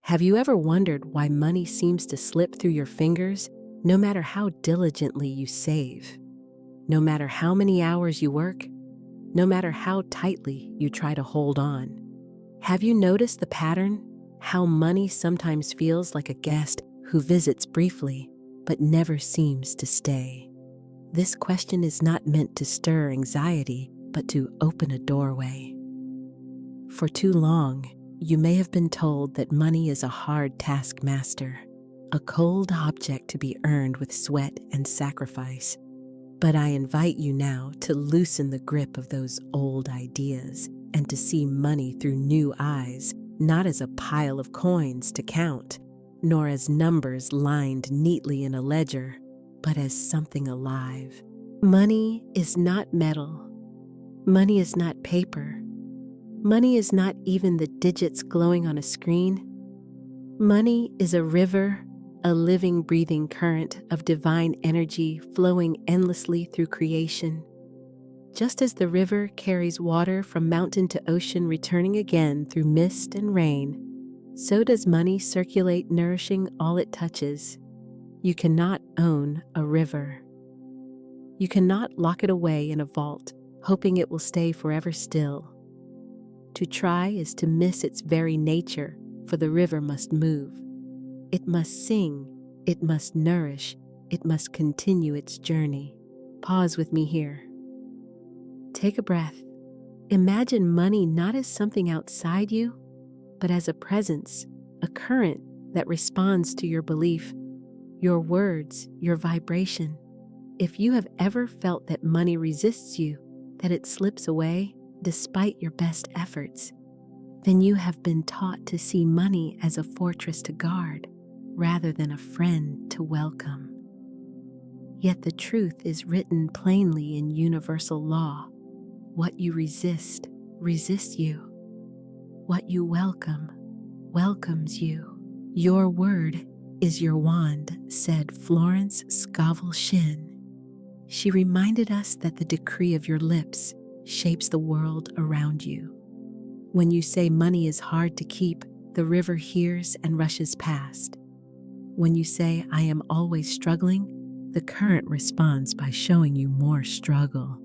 Have you ever wondered why money seems to slip through your fingers no matter how diligently you save? No matter how many hours you work? No matter how tightly you try to hold on? Have you noticed the pattern? How money sometimes feels like a guest who visits briefly but never seems to stay? This question is not meant to stir anxiety, but to open a doorway. For too long, you may have been told that money is a hard taskmaster, a cold object to be earned with sweat and sacrifice. But I invite you now to loosen the grip of those old ideas and to see money through new eyes, not as a pile of coins to count, nor as numbers lined neatly in a ledger, but as something alive. Money is not metal. Money is not paper. Money is not even the digits glowing on a screen. Money is a river, a living, breathing current of divine energy flowing endlessly through creation. Just as the river carries water from mountain to ocean, returning again through mist and rain, so does money circulate, nourishing all it touches. You cannot own a river. You cannot lock it away in a vault, hoping it will stay forever still. To try is to miss its very nature, for the river must move. It must sing, it must nourish, it must continue its journey. Pause with me here. Take a breath. Imagine money not as something outside you, but as a presence, a current that responds to your belief, your words, your vibration. If you have ever felt that money resists you, that it slips away despite your best efforts, then you have been taught to see money as a fortress to guard rather than a friend to welcome. Yet the truth is written plainly in universal law. What you resist, resists you. What you welcome, welcomes you. Your word is your wand, said Florence Scovel Shinn. She reminded us that the decree of your lips shapes the world around you. When you say money is hard to keep, the river hears and rushes past. When you say, I am always struggling, the current responds by showing you more struggle.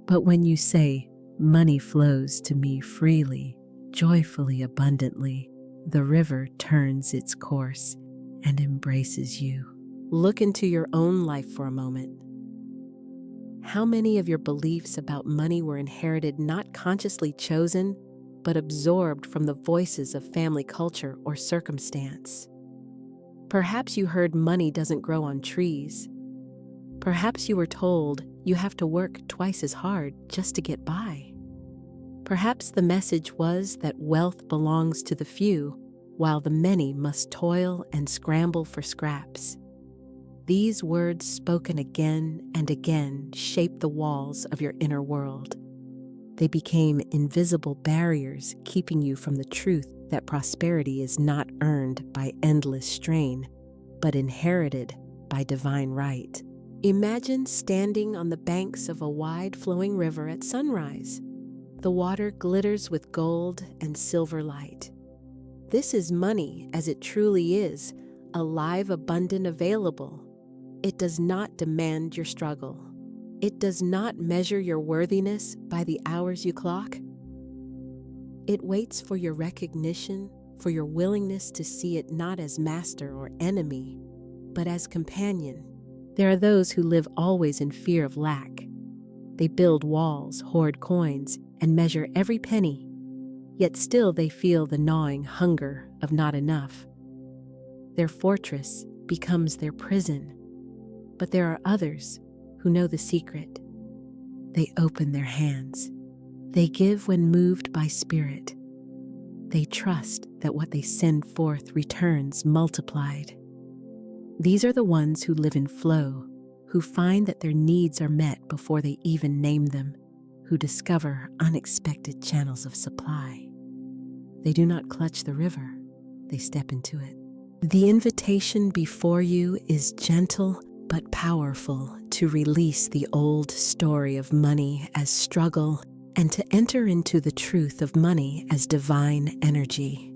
But when you say, money flows to me freely, joyfully, abundantly, the river turns its course and embraces you. Look into your own life for a moment. How many of your beliefs about money were inherited, not consciously chosen, but absorbed from the voices of family culture or circumstance? Perhaps you heard money doesn't grow on trees. Perhaps you were told you have to work twice as hard just to get by. Perhaps the message was that wealth belongs to the few, while the many must toil and scramble for scraps. These words, spoken again and again, shaped the walls of your inner world. They became invisible barriers, keeping you from the truth that prosperity is not earned by endless strain, but inherited by divine right. Imagine standing on the banks of a wide flowing river at sunrise. The water glitters with gold and silver light. This is money as it truly is, alive, abundant, available. It does not demand your struggle. It does not measure your worthiness by the hours you clock. It waits for your recognition, for your willingness to see it not as master or enemy, but as companion. There are those who live always in fear of lack. They build walls, hoard coins, and measure every penny, yet still they feel the gnawing hunger of not enough. Their fortress becomes their prison. But there are others who know the secret. They open their hands. They give when moved by spirit. They trust that what they send forth returns multiplied. These are the ones who live in flow, who find that their needs are met before they even name them, who discover unexpected channels of supply. They do not clutch the river, they step into it. The invitation before you is gentle but powerful, to release the old story of money as struggle and to enter into the truth of money as divine energy.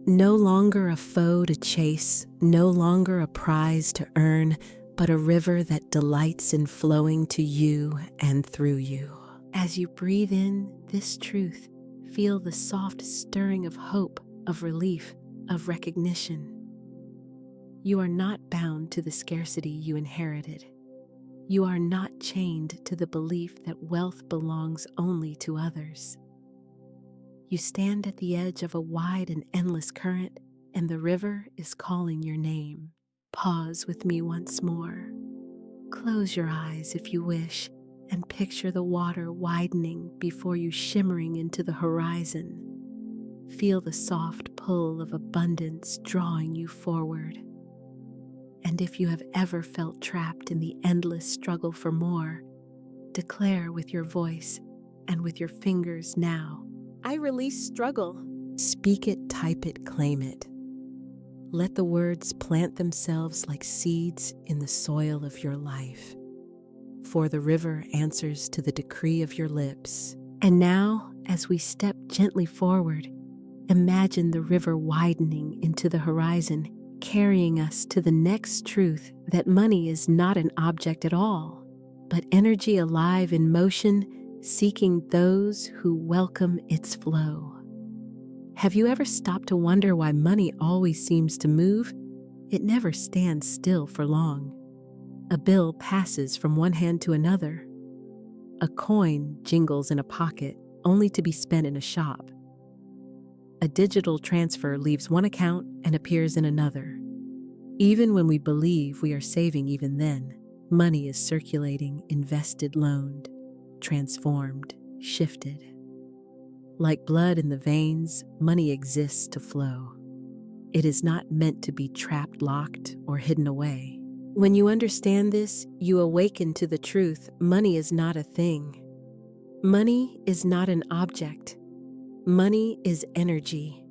No longer a foe to chase, no longer a prize to earn, but a river that delights in flowing to you and through you. As you breathe in this truth, feel the soft stirring of hope, of relief, of recognition. You are not bound to the scarcity you inherited. You are not chained to the belief that wealth belongs only to others. You stand at the edge of a wide and endless current, and the river is calling your name. Pause with me once more. Close your eyes if you wish, and picture the water widening before you, shimmering into the horizon. Feel the soft pull of abundance drawing you forward. And if you have ever felt trapped in the endless struggle for more, declare with your voice and with your fingers now, I release struggle. Speak it, type it, claim it. Let the words plant themselves like seeds in the soil of your life. For the river answers to the decree of your lips. And now, as we step gently forward, imagine the river widening into the horizon, carrying us to the next truth that money is not an object at all, but energy alive in motion, seeking those who welcome its flow. Have you ever stopped to wonder why money always seems to move? It never stands still for long. A bill passes from one hand to another. A coin jingles in a pocket, only to be spent in a shop. A digital transfer leaves one account and appears in another. Even when we believe we are saving, even then, money is circulating, invested, loaned, transformed, shifted. Like blood in the veins, money exists to flow. It is not meant to be trapped, locked, or hidden away. When you understand this, you awaken to the truth: money is not a thing. Money is not an object. Money is energy.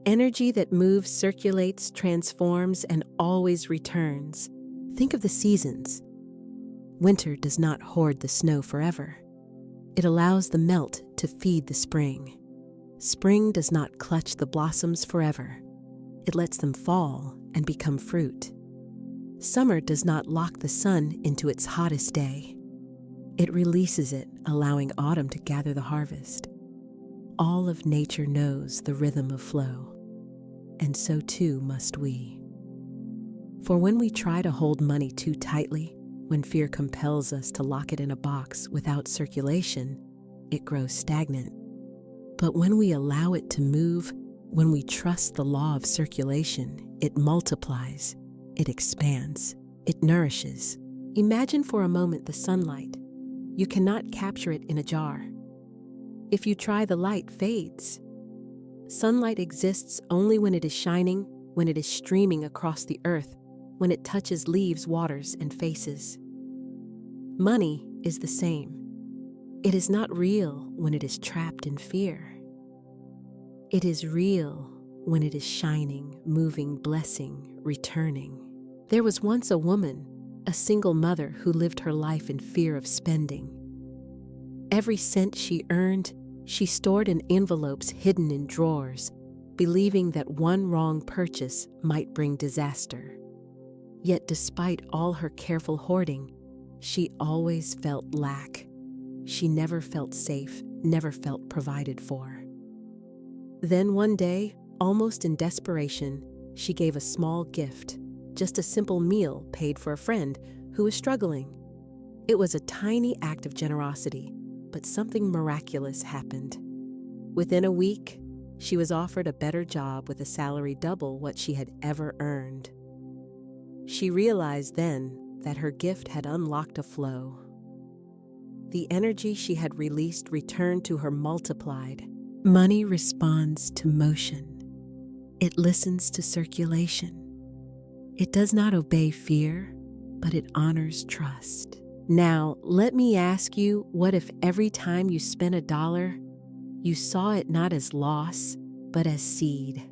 Energy that moves, circulates, transforms, and always returns. Think of the seasons. Winter does not hoard the snow forever. It allows the melt to feed the spring. Spring does not clutch the blossoms forever. It lets them fall and become fruit. Summer does not lock the sun into its hottest day. It releases it, allowing autumn to gather the harvest. All of nature knows the rhythm of flow, and so too must we. For when we try to hold money too tightly, when fear compels us to lock it in a box without circulation, it grows stagnant. But when we allow it to move, when we trust the law of circulation, it multiplies, it expands, it nourishes. Imagine for a moment the sunlight. You cannot capture it in a jar. If you try, the light fades. Sunlight exists only when it is shining, when it is streaming across the earth, when it touches leaves, waters, and faces. Money is the same. It is not real when it is trapped in fear. It is real when it is shining, moving, blessing, returning. There was once a woman, a single mother, who lived her life in fear of spending. Every cent she earned, she stored in envelopes hidden in drawers, believing that one wrong purchase might bring disaster. Yet despite all her careful hoarding, she always felt lack. She never felt safe, never felt provided for. Then one day, almost in desperation, she gave a small gift, just a simple meal paid for a friend who was struggling. It was a tiny act of generosity, but something miraculous happened. Within a week, she was offered a better job with a salary double what she had ever earned. She realized then that her gift had unlocked a flow. The energy she had released returned to her multiplied. Money responds to motion. It listens to circulation. It does not obey fear, but it honors trust. Now, let me ask you, what if every time you spent $1, you saw it not as loss, but as seed?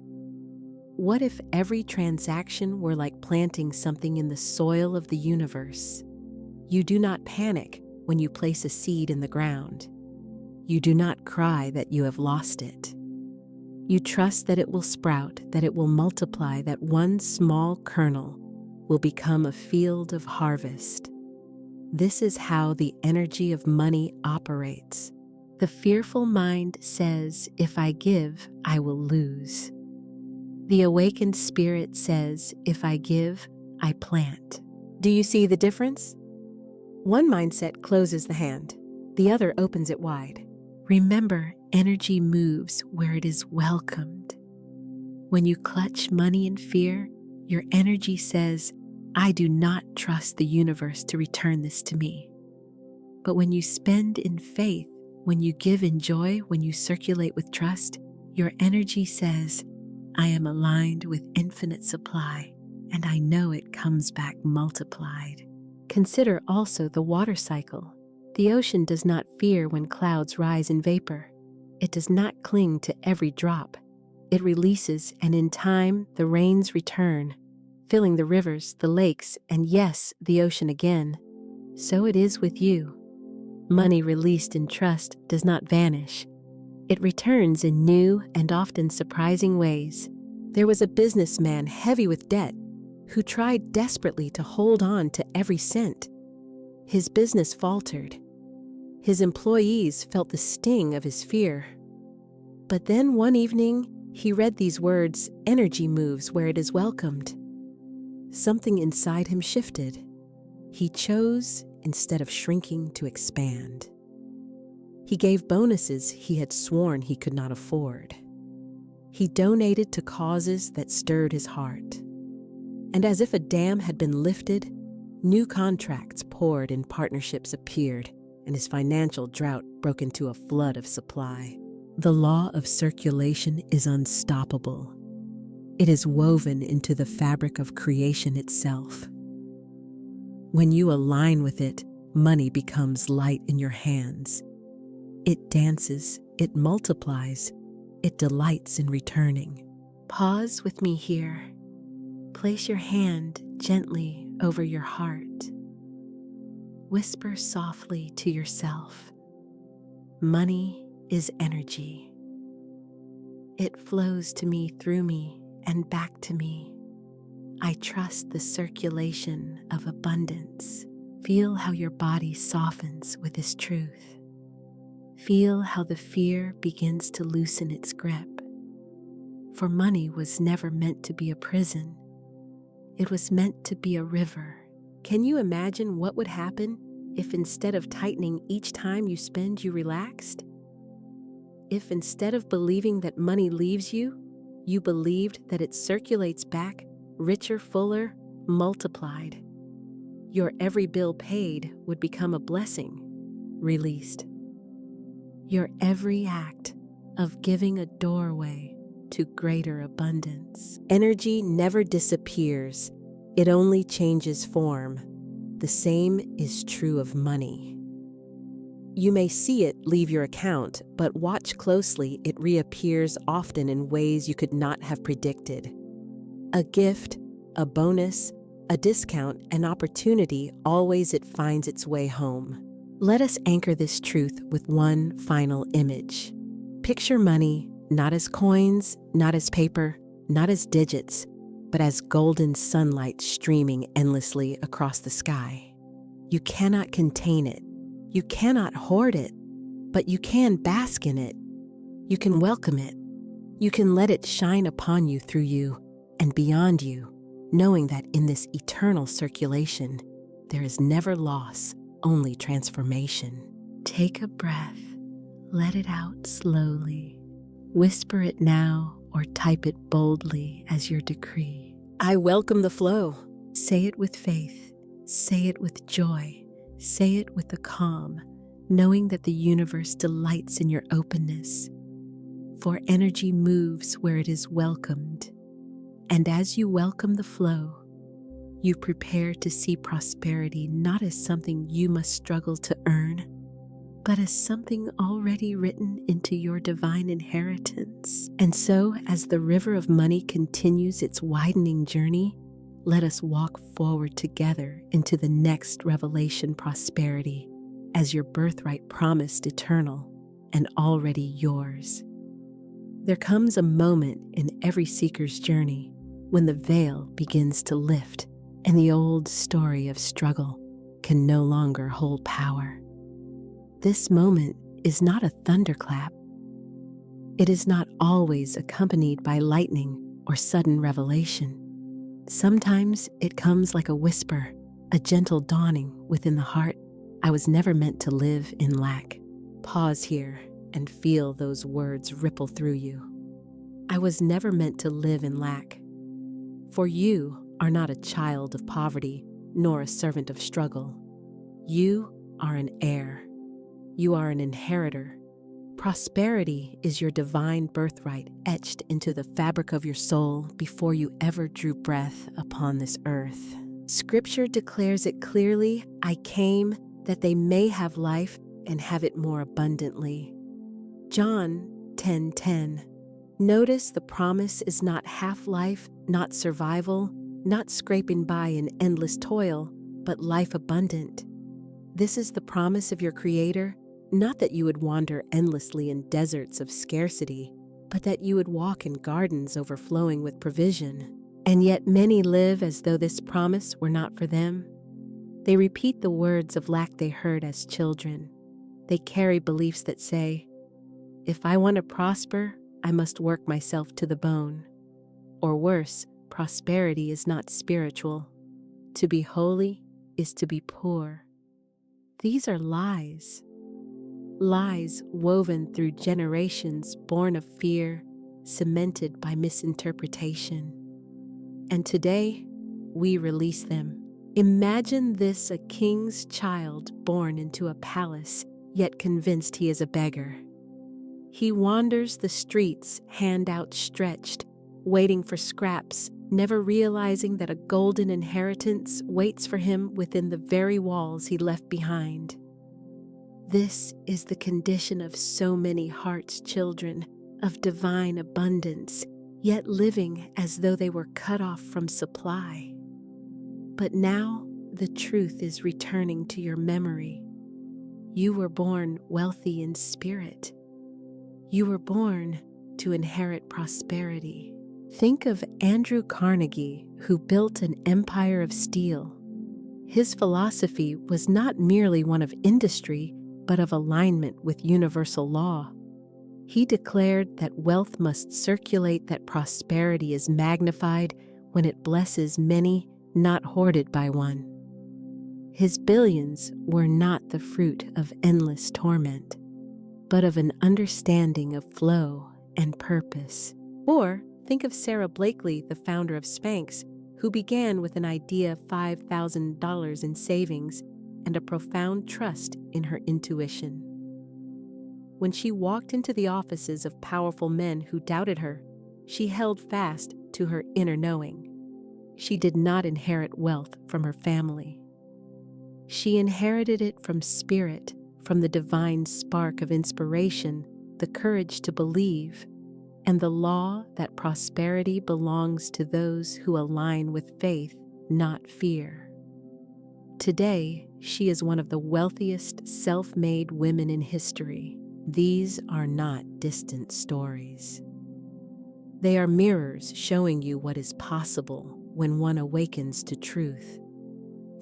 What if every transaction were like planting something in the soil of the universe? You do not panic when you place a seed in the ground. You do not cry that you have lost it. You trust that it will sprout, that it will multiply, that one small kernel will become a field of harvest. This is how the energy of money operates. The fearful mind says, if I give, I will lose. The awakened spirit says, if I give, I plant. Do you see the difference? One mindset closes the hand, the other opens it wide. Remember, energy moves where it is welcomed. When you clutch money in fear, your energy says, I do not trust the universe to return this to me. But when you spend in faith, when you give in joy, when you circulate with trust, your energy says, I am aligned with infinite supply, and I know it comes back multiplied. Consider also the water cycle. The ocean does not fear when clouds rise in vapor. It does not cling to every drop. It releases, and in time, the rains return, filling the rivers, the lakes, and yes, the ocean again. So it is with you. Money released in trust does not vanish. It returns in new and often surprising ways. There was a businessman heavy with debt who tried desperately to hold on to every cent. His business faltered. His employees felt the sting of his fear. But then one evening, he read these words, energy moves where it is welcomed. Something inside him shifted. He chose, instead of shrinking, to expand. He gave bonuses he had sworn he could not afford. He donated to causes that stirred his heart. And as if a dam had been lifted, new contracts poured and partnerships appeared, and his financial drought broke into a flood of supply. The law of circulation is unstoppable. It is woven into the fabric of creation itself. When you align with it, money becomes light in your hands. It dances, it multiplies, it delights in returning. Pause with me here. Place your hand gently over your heart. Whisper softly to yourself, money is energy. It flows to me, through me, and back to me. I trust the circulation of abundance. Feel how your body softens with this truth. Feel how the fear begins to loosen its grip. For money was never meant to be a prison. It was meant to be a river. Can you imagine what would happen if instead of tightening each time you spend, you relaxed? If instead of believing that money leaves you, you believed that it circulates back, richer, fuller, multiplied. Your every bill paid would become a blessing, released. Your every act of giving a doorway to greater abundance. Energy never disappears, it only changes form. The same is true of money. You may see it leave your account, but watch closely, it reappears often in ways you could not have predicted. A gift, a bonus, a discount, an opportunity, always it finds its way home. Let us anchor this truth with one final image. Picture money not as coins, not as paper, not as digits, but as golden sunlight streaming endlessly across the sky. You cannot contain it. You cannot hoard it, but you can bask in it. You can welcome it. You can let it shine upon you, through you, and beyond you, knowing that in this eternal circulation, there is never loss, only transformation. Take a breath. Let it out slowly. Whisper it now or type it boldly as your decree. I welcome the flow. Say it with faith. Say it with joy. Say it with the calm, knowing that the universe delights in your openness. For energy moves where it is welcomed. And as you welcome the flow, you prepare to see prosperity not as something you must struggle to earn, but as something already written into your divine inheritance. And so, as the river of money continues its widening journey, let us walk forward together into the next revelation prosperity, as your birthright promised eternal and already yours. There comes a moment in every seeker's journey when the veil begins to lift and the old story of struggle can no longer hold power. This moment is not a thunderclap. It is not always accompanied by lightning or sudden revelation. Sometimes it comes like a whisper, a gentle dawning within the heart. I was never meant to live in lack. Pause here and feel those words ripple through you. I was never meant to live in lack. For you are not a child of poverty, nor a servant of struggle. You are an heir. You are an inheritor. Prosperity is your divine birthright etched into the fabric of your soul before you ever drew breath upon this earth. Scripture declares it clearly, I came that they may have life and have it more abundantly. John 10:10. Notice the promise is not half-life, not survival, not scraping by in endless toil, but life abundant. This is the promise of your Creator, not that you would wander endlessly in deserts of scarcity, but that you would walk in gardens overflowing with provision. And yet many live as though this promise were not for them. They repeat the words of lack they heard as children. They carry beliefs that say, if I want to prosper, I must work myself to the bone. Or worse, prosperity is not spiritual. To be holy is to be poor. These are lies. Lies woven through generations, born of fear, cemented by misinterpretation. And today, we release them. Imagine this: a king's child born into a palace, yet convinced he is a beggar. He wanders the streets, hand outstretched, waiting for scraps, never realizing that a golden inheritance waits for him within the very walls he left behind. This is the condition of so many hearts' children, of divine abundance, yet living as though they were cut off from supply. But now the truth is returning to your memory. You were born wealthy in spirit. You were born to inherit prosperity. Think of Andrew Carnegie, who built an empire of steel. His philosophy was not merely one of industry, but of alignment with universal law. He declared that wealth must circulate, that prosperity is magnified when it blesses many, not hoarded by one. His billions were not the fruit of endless torment, but of an understanding of flow and purpose. Or think of Sarah Blakely, the founder of Spanx, who began with an idea of $5,000 in savings and a profound trust in her intuition. When she walked into the offices of powerful men who doubted her, she held fast to her inner knowing. She did not inherit wealth from her family. She inherited it from spirit, from the divine spark of inspiration, the courage to believe, and the law that prosperity belongs to those who align with faith, not fear. Today, she is one of the wealthiest self-made women in history. These are not distant stories. They are mirrors showing you what is possible when one awakens to truth.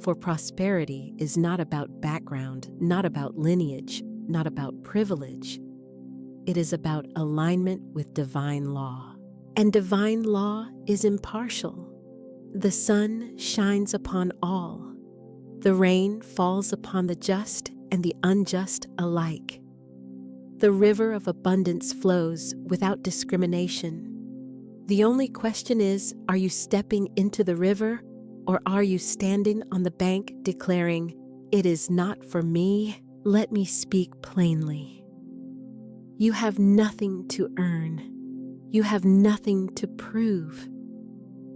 For prosperity is not about background, not about lineage, not about privilege. It is about alignment with divine law. And divine law is impartial. The sun shines upon all. The rain falls upon the just and the unjust alike. The river of abundance flows without discrimination. The only question is, are you stepping into the river, or are you standing on the bank declaring, "It is not for me, let me speak plainly"? You have nothing to earn. You have nothing to prove.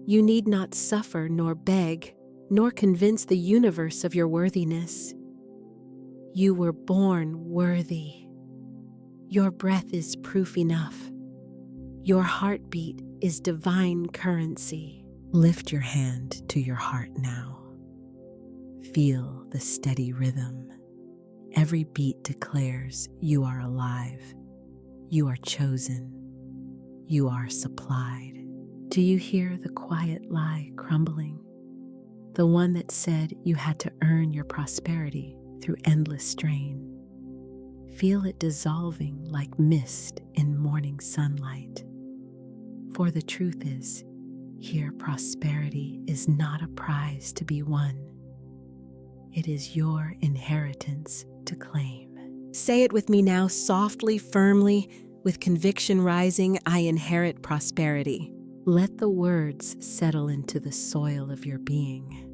You need not suffer nor beg, nor convince the universe of your worthiness. You were born worthy. Your breath is proof enough. Your heartbeat is divine currency. Lift your hand to your heart now. Feel the steady rhythm. Every beat declares you are alive. You are chosen. you are supplied. Do you hear the quiet lie crumbling? The one that said you had to earn your prosperity through endless strain. Feel it dissolving like mist in morning sunlight. For the truth is, here prosperity is not a prize to be won. It is your inheritance to claim. Say it with me now, softly, firmly, with conviction rising, I inherit prosperity. Let the words settle into the soil of your being.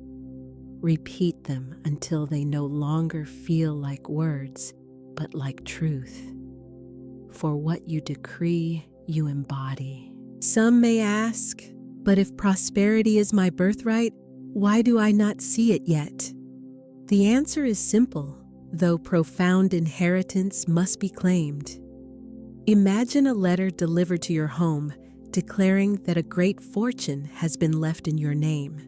Repeat them until they no longer feel like words, but like truth. For what you decree, you embody. Some may ask, but if prosperity is my birthright, why do I not see it yet? The answer is simple, though profound inheritance must be claimed. Imagine a letter delivered to your home declaring that a great fortune has been left in your name.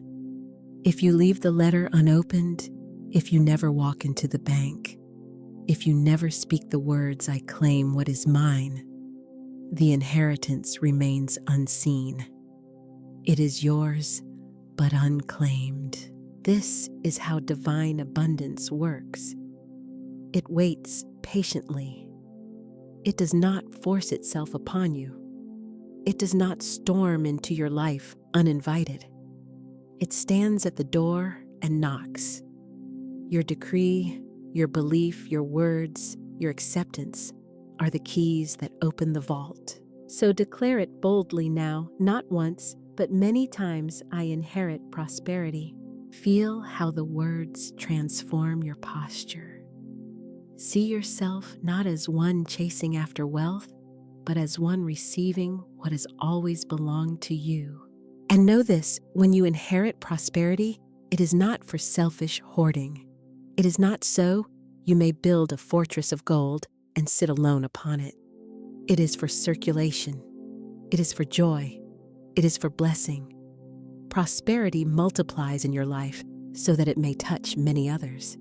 If you leave the letter unopened, if you never walk into the bank, if you never speak the words, I claim what is mine, the inheritance remains unseen. It is yours, but unclaimed. This is how divine abundance works. It waits patiently. It does not force itself upon you. It does not storm into your life uninvited. It stands at the door and knocks. Your decree, your belief, your words, your acceptance are the keys that open the vault. So declare it boldly now, not once, but many times. I inherit prosperity. Feel how the words transform your posture. See yourself not as one chasing after wealth, but as one receiving what has always belonged to you. And know this, when you inherit prosperity, it is not for selfish hoarding. It is not so you may build a fortress of gold and sit alone upon it. It is for circulation. It is for joy. It is for blessing. Prosperity multiplies in your life so that it may touch many others.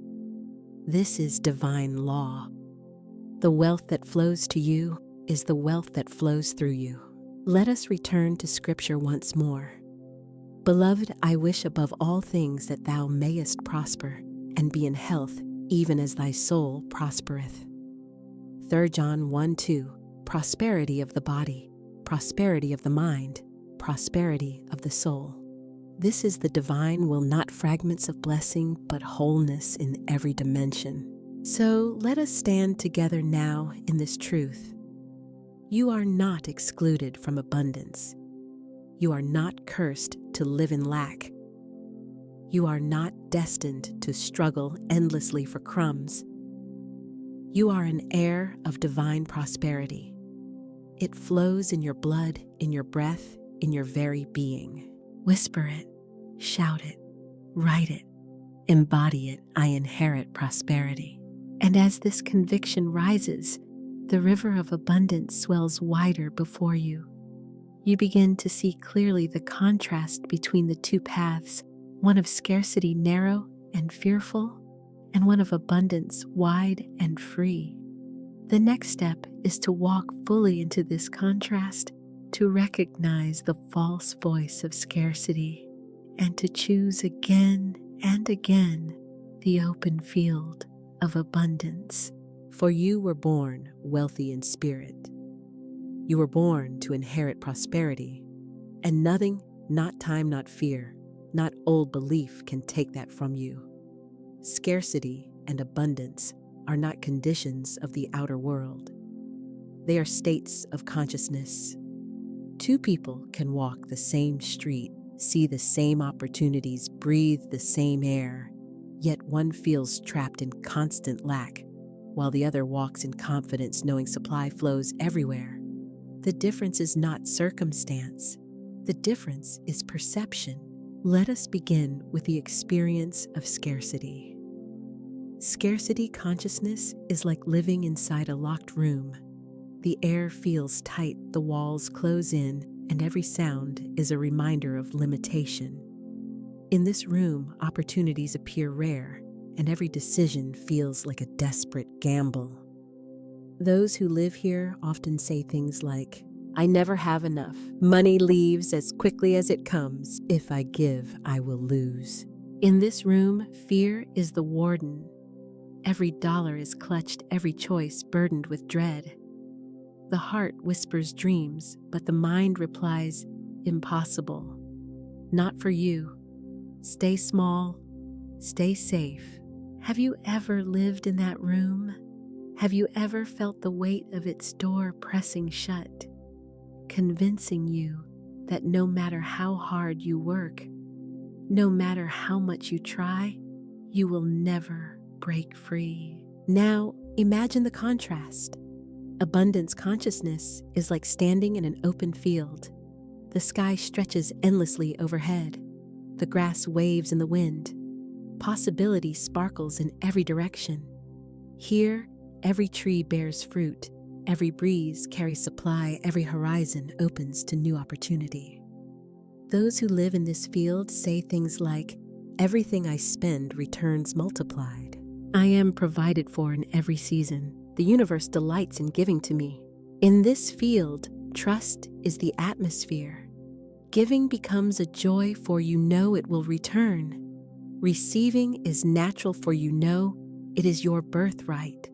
This is divine law. The wealth that flows to you is the wealth that flows through you. Let us return to Scripture once more. Beloved, I wish above all things that thou mayest prosper and be in health, even as thy soul prospereth. 3 John 1:2, prosperity of the body, prosperity of the mind, prosperity of the soul. This is the divine will, not fragments of blessing, but wholeness in every dimension. So let us stand together now in this truth. You are not excluded from abundance. You are not cursed to live in lack. You are not destined to struggle endlessly for crumbs. You are an heir of divine prosperity. It flows in your blood, in your breath, in your very being. Whisper it, shout it, write it, embody it. I inherit prosperity. And as this conviction rises, the river of abundance swells wider before you. You begin to see clearly the contrast between the two paths, one of scarcity narrow and fearful, and one of abundance wide and free. The next step is to walk fully into this contrast, to recognize the false voice of scarcity, and to choose again and again the open field of abundance. For you were born wealthy in spirit. You were born to inherit prosperity, and nothing, not time, not fear, not old belief can take that from you. Scarcity and abundance are not conditions of the outer world. They are states of consciousness. Two people can walk the same street, see the same opportunities, breathe the same air, yet one feels trapped in constant lack, while the other walks in confidence, knowing supply flows everywhere. The difference is not circumstance. The difference is perception. Let us begin with the experience of scarcity. Scarcity consciousness is like living inside a locked room. The air feels tight, the walls close in, and every sound is a reminder of limitation. In this room, opportunities appear rare, and every decision feels like a desperate gamble. Those who live here often say things like, I never have enough. Money leaves as quickly as it comes. If I give, I will lose. In this room, fear is the warden. Every dollar is clutched, every choice burdened with dread. The heart whispers dreams, but the mind replies, impossible. Not for you. Stay small, stay safe. Have you ever lived in that room? Have you ever felt the weight of its door pressing shut, convincing you that no matter how hard you work, no matter how much you try, you will never break free? Now, imagine the contrast. Abundance consciousness is like standing in an open field. The sky stretches endlessly overhead. The grass waves in the wind. Possibility sparkles in every direction. Here, every tree bears fruit. Every breeze carries supply. Every horizon opens to new opportunity. Those who live in this field say things like, everything I spend returns multiplied. I am provided for in every season. The universe delights in giving to me. In this field, trust is the atmosphere. Giving becomes a joy, for you know it will return. Receiving is natural, for you know it is your birthright.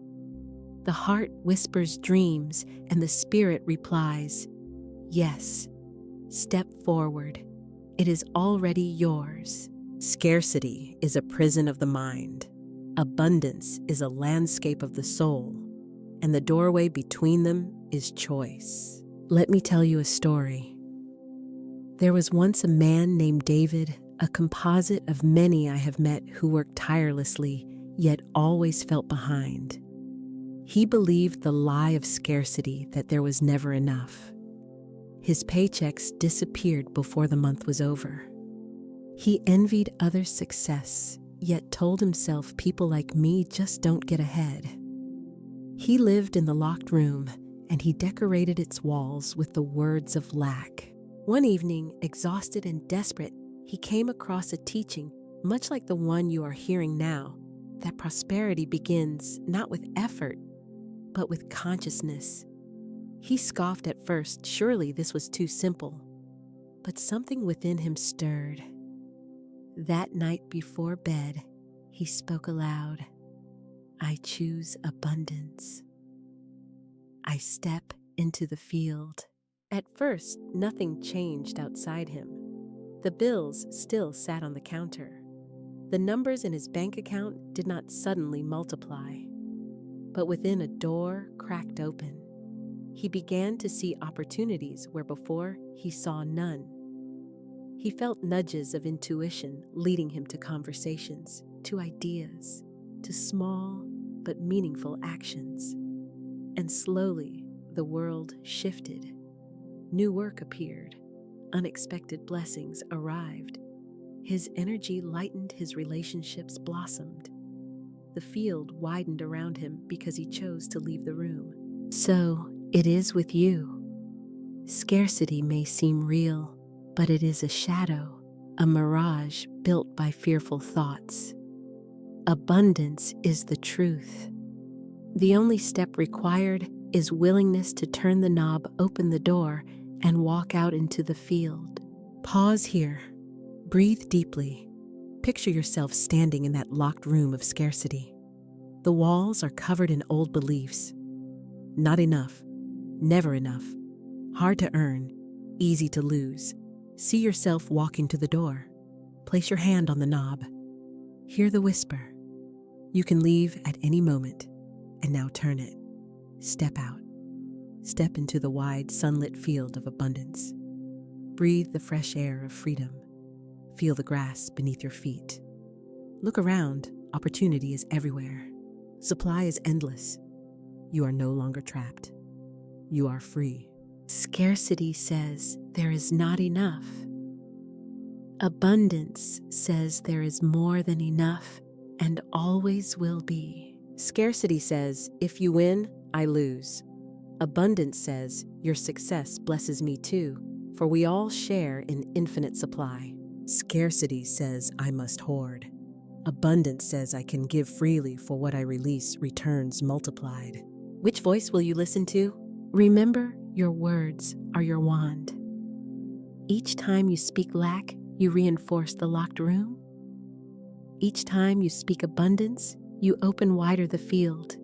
The heart whispers dreams, and the spirit replies, yes. Step forward. It is already yours. Scarcity is a prison of the mind. Abundance is a landscape of the soul, and the doorway between them is choice. Let me tell you a story. There was once a man named David, a composite of many I have met who worked tirelessly, yet always felt behind. He believed the lie of scarcity, that there was never enough. His paychecks disappeared before the month was over. He envied others' success, yet told himself, people like me just don't get ahead. He lived in the locked room, and he decorated its walls with the words of lack. One evening, exhausted and desperate, he came across a teaching, much like the one you are hearing now, that prosperity begins not with effort, but with consciousness. He scoffed at first. Surely this was too simple. But something within him stirred. That night before bed, he spoke aloud. I choose abundance. I step into the field. At first, nothing changed outside him. The bills still sat on the counter. The numbers in his bank account did not suddenly multiply. But within, a door cracked open. He began to see opportunities where before he saw none. He felt nudges of intuition leading him to conversations, to ideas, to small but meaningful actions. And slowly, the world shifted. New work appeared. Unexpected blessings arrived. His energy lightened, his relationships blossomed. The field widened around him because he chose to leave the room. So it is with you. Scarcity may seem real, but it is a shadow, a mirage built by fearful thoughts. Abundance is the truth. The only step required is willingness to turn the knob, open the door, and walk out into the field. Pause here. Breathe deeply. Picture yourself standing in that locked room of scarcity. The walls are covered in old beliefs. Not enough. Never enough. Hard to earn. Easy to lose. See yourself walking to the door. Place your hand on the knob. Hear the whisper. You can leave at any moment. And now turn it. Step out. Step into the wide, sunlit field of abundance. Breathe the fresh air of freedom. Feel the grass beneath your feet. Look around. Opportunity is everywhere. Supply is endless. You are no longer trapped. You are free. Scarcity says there is not enough. Abundance says there is more than enough and always will be. Scarcity says, if you win, I lose. Abundance says, your success blesses me too, for we all share in infinite supply. Scarcity says I must hoard. Abundance says I can give freely, for what I release returns multiplied. Which voice will you listen to? Remember, Your words are your wand. Each time you speak lack, you reinforce the locked room. Each time you speak abundance, you open wider the field.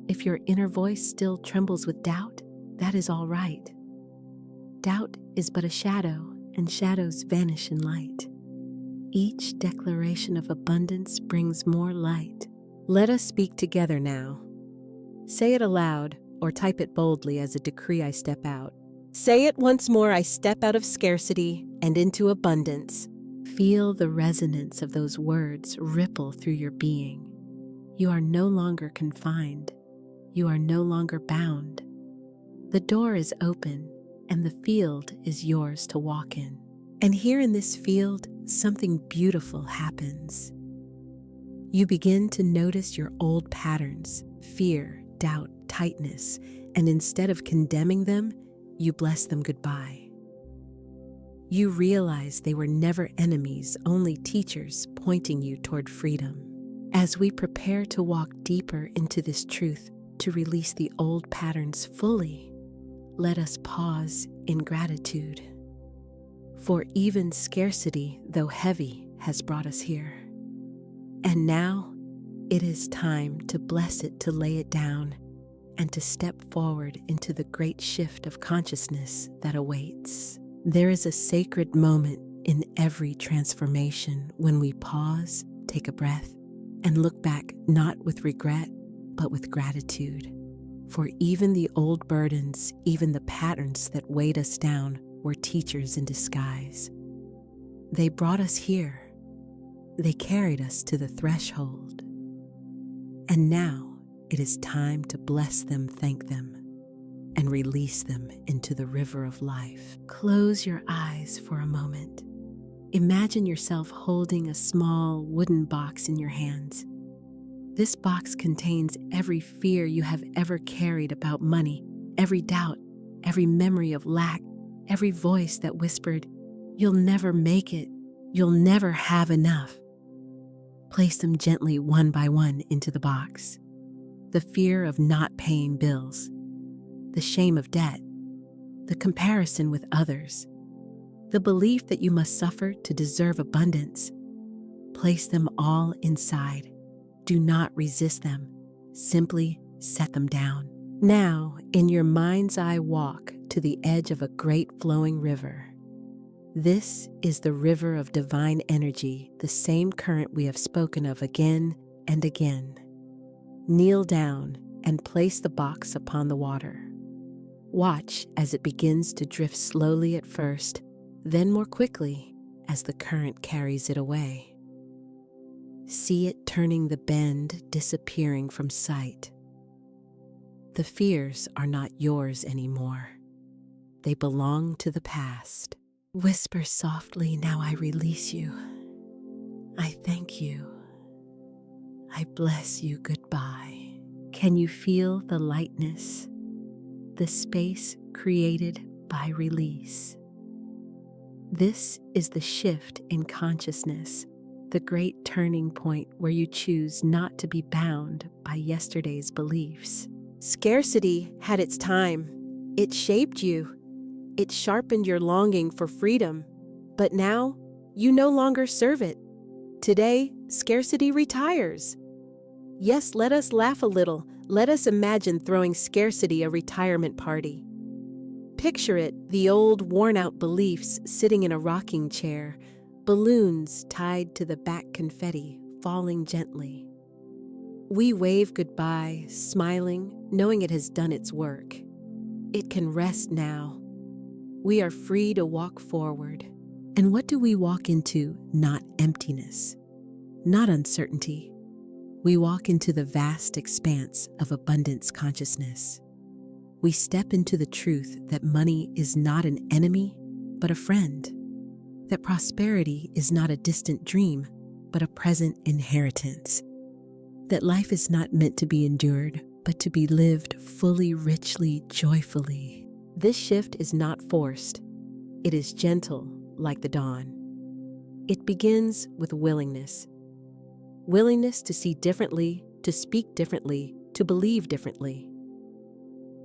If your inner voice still trembles with doubt, that is all right. Doubt is but a shadow, and shadows vanish in light. Each declaration of abundance brings more light. Let us speak together now. Say it aloud or type it boldly as a decree I step out. Say it once more, I step out of scarcity and into abundance. Feel the resonance of those words ripple through your being. You are no longer confined. You are no longer bound. The door is open and the field is yours to walk in. And here in this field, something beautiful happens. You begin to notice your old patterns, fear, doubt, tightness, and instead of condemning them, you bless them goodbye. You realize they were never enemies, only teachers pointing you toward freedom. As we prepare to walk deeper into this truth, to release the old patterns fully, let us pause in gratitude. For even scarcity, though heavy, has brought us here. And now, it is time to bless it, to lay it down, and to step forward into the great shift of consciousness that awaits. There is a sacred moment in every transformation when we pause, take a breath, and look back not with regret, but with gratitude. For even the old burdens, even the patterns that weighed us down, were teachers in disguise. They brought us here. They carried us to the threshold. And now it is time to bless them, thank them, and release them into the river of life. Close your eyes for a moment. Imagine yourself holding a small wooden box in your hands. This box contains every fear you have ever carried about money, every doubt, every memory of lack, every voice that whispered, "You'll never make it, you'll never have enough." Place them gently one by one into the box. The fear of not paying bills, the shame of debt, the comparison with others, the belief that you must suffer to deserve abundance. Place them all inside. Do not resist them. Simply set them down. Now, in your mind's eye, walk to the edge of a great flowing river. This is the river of divine energy, the same current we have spoken of again and again. Kneel down and place the box upon the water. Watch as it begins to drift slowly at first, then more quickly as the current carries it away. See it turning the bend, disappearing from sight. The fears are not yours anymore. They belong to the past. Whisper softly, "Now I release you. I thank you. I bless you goodbye." Can you feel the lightness, the space created by release? This is the shift in consciousness, the great turning point where you choose not to be bound by yesterday's beliefs. Scarcity had its time. It shaped you. It sharpened your longing for freedom. But now, you no longer serve it. Today, scarcity retires. Yes, let us laugh a little. Let us imagine throwing scarcity a retirement party. Picture it, the old, worn-out beliefs sitting in a rocking chair, balloons tied to the back confetti falling gently. We wave goodbye, smiling, knowing it has done its work. It can rest now. We are free to walk forward. And what do we walk into? Not emptiness, not uncertainty. We walk into the vast expanse of abundance consciousness. We step into the truth that money is not an enemy, but a friend. That prosperity is not a distant dream, but a present inheritance. That life is not meant to be endured, but to be lived fully, richly, joyfully. This shift is not forced. It is gentle, like the dawn. It begins with willingness. Willingness to see differently, to speak differently, to believe differently.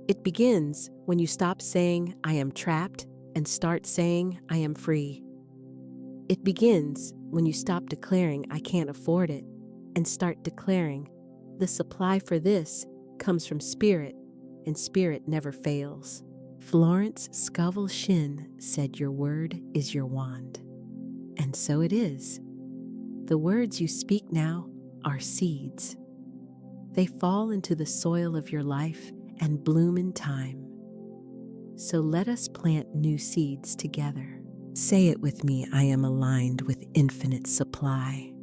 It begins when you stop saying, "I am trapped," and start saying, "I am free." It begins when you stop declaring, "I can't afford it," and start declaring, "The supply for this comes from Spirit, and Spirit never fails." Florence Scovel Shinn said, "Your word is your wand." And so it is. The words you speak now are seeds. They fall into the soil of your life and bloom in time. So let us plant new seeds together. Say it with me: I am aligned with infinite supply.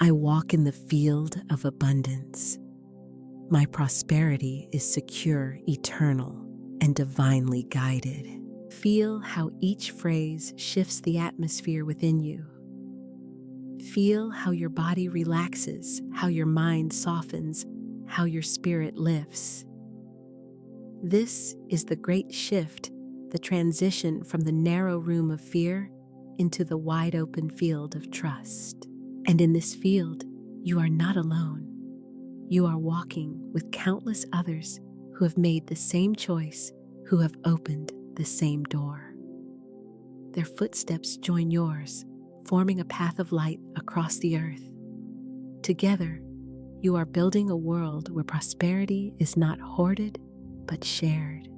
I walk in the field of abundance. My prosperity is secure, eternal, and divinely guided. Feel how each phrase shifts the atmosphere within you. Feel how your body relaxes, how your mind softens, how your spirit lifts. This is the great shift, the transition from the narrow room of fear into the wide open field of trust. And in this field, you are not alone. You are walking with countless others who have made the same choice, who have opened the same door. Their footsteps join yours, forming a path of light across the earth. Together, you are building a world where prosperity is not hoarded, but shared.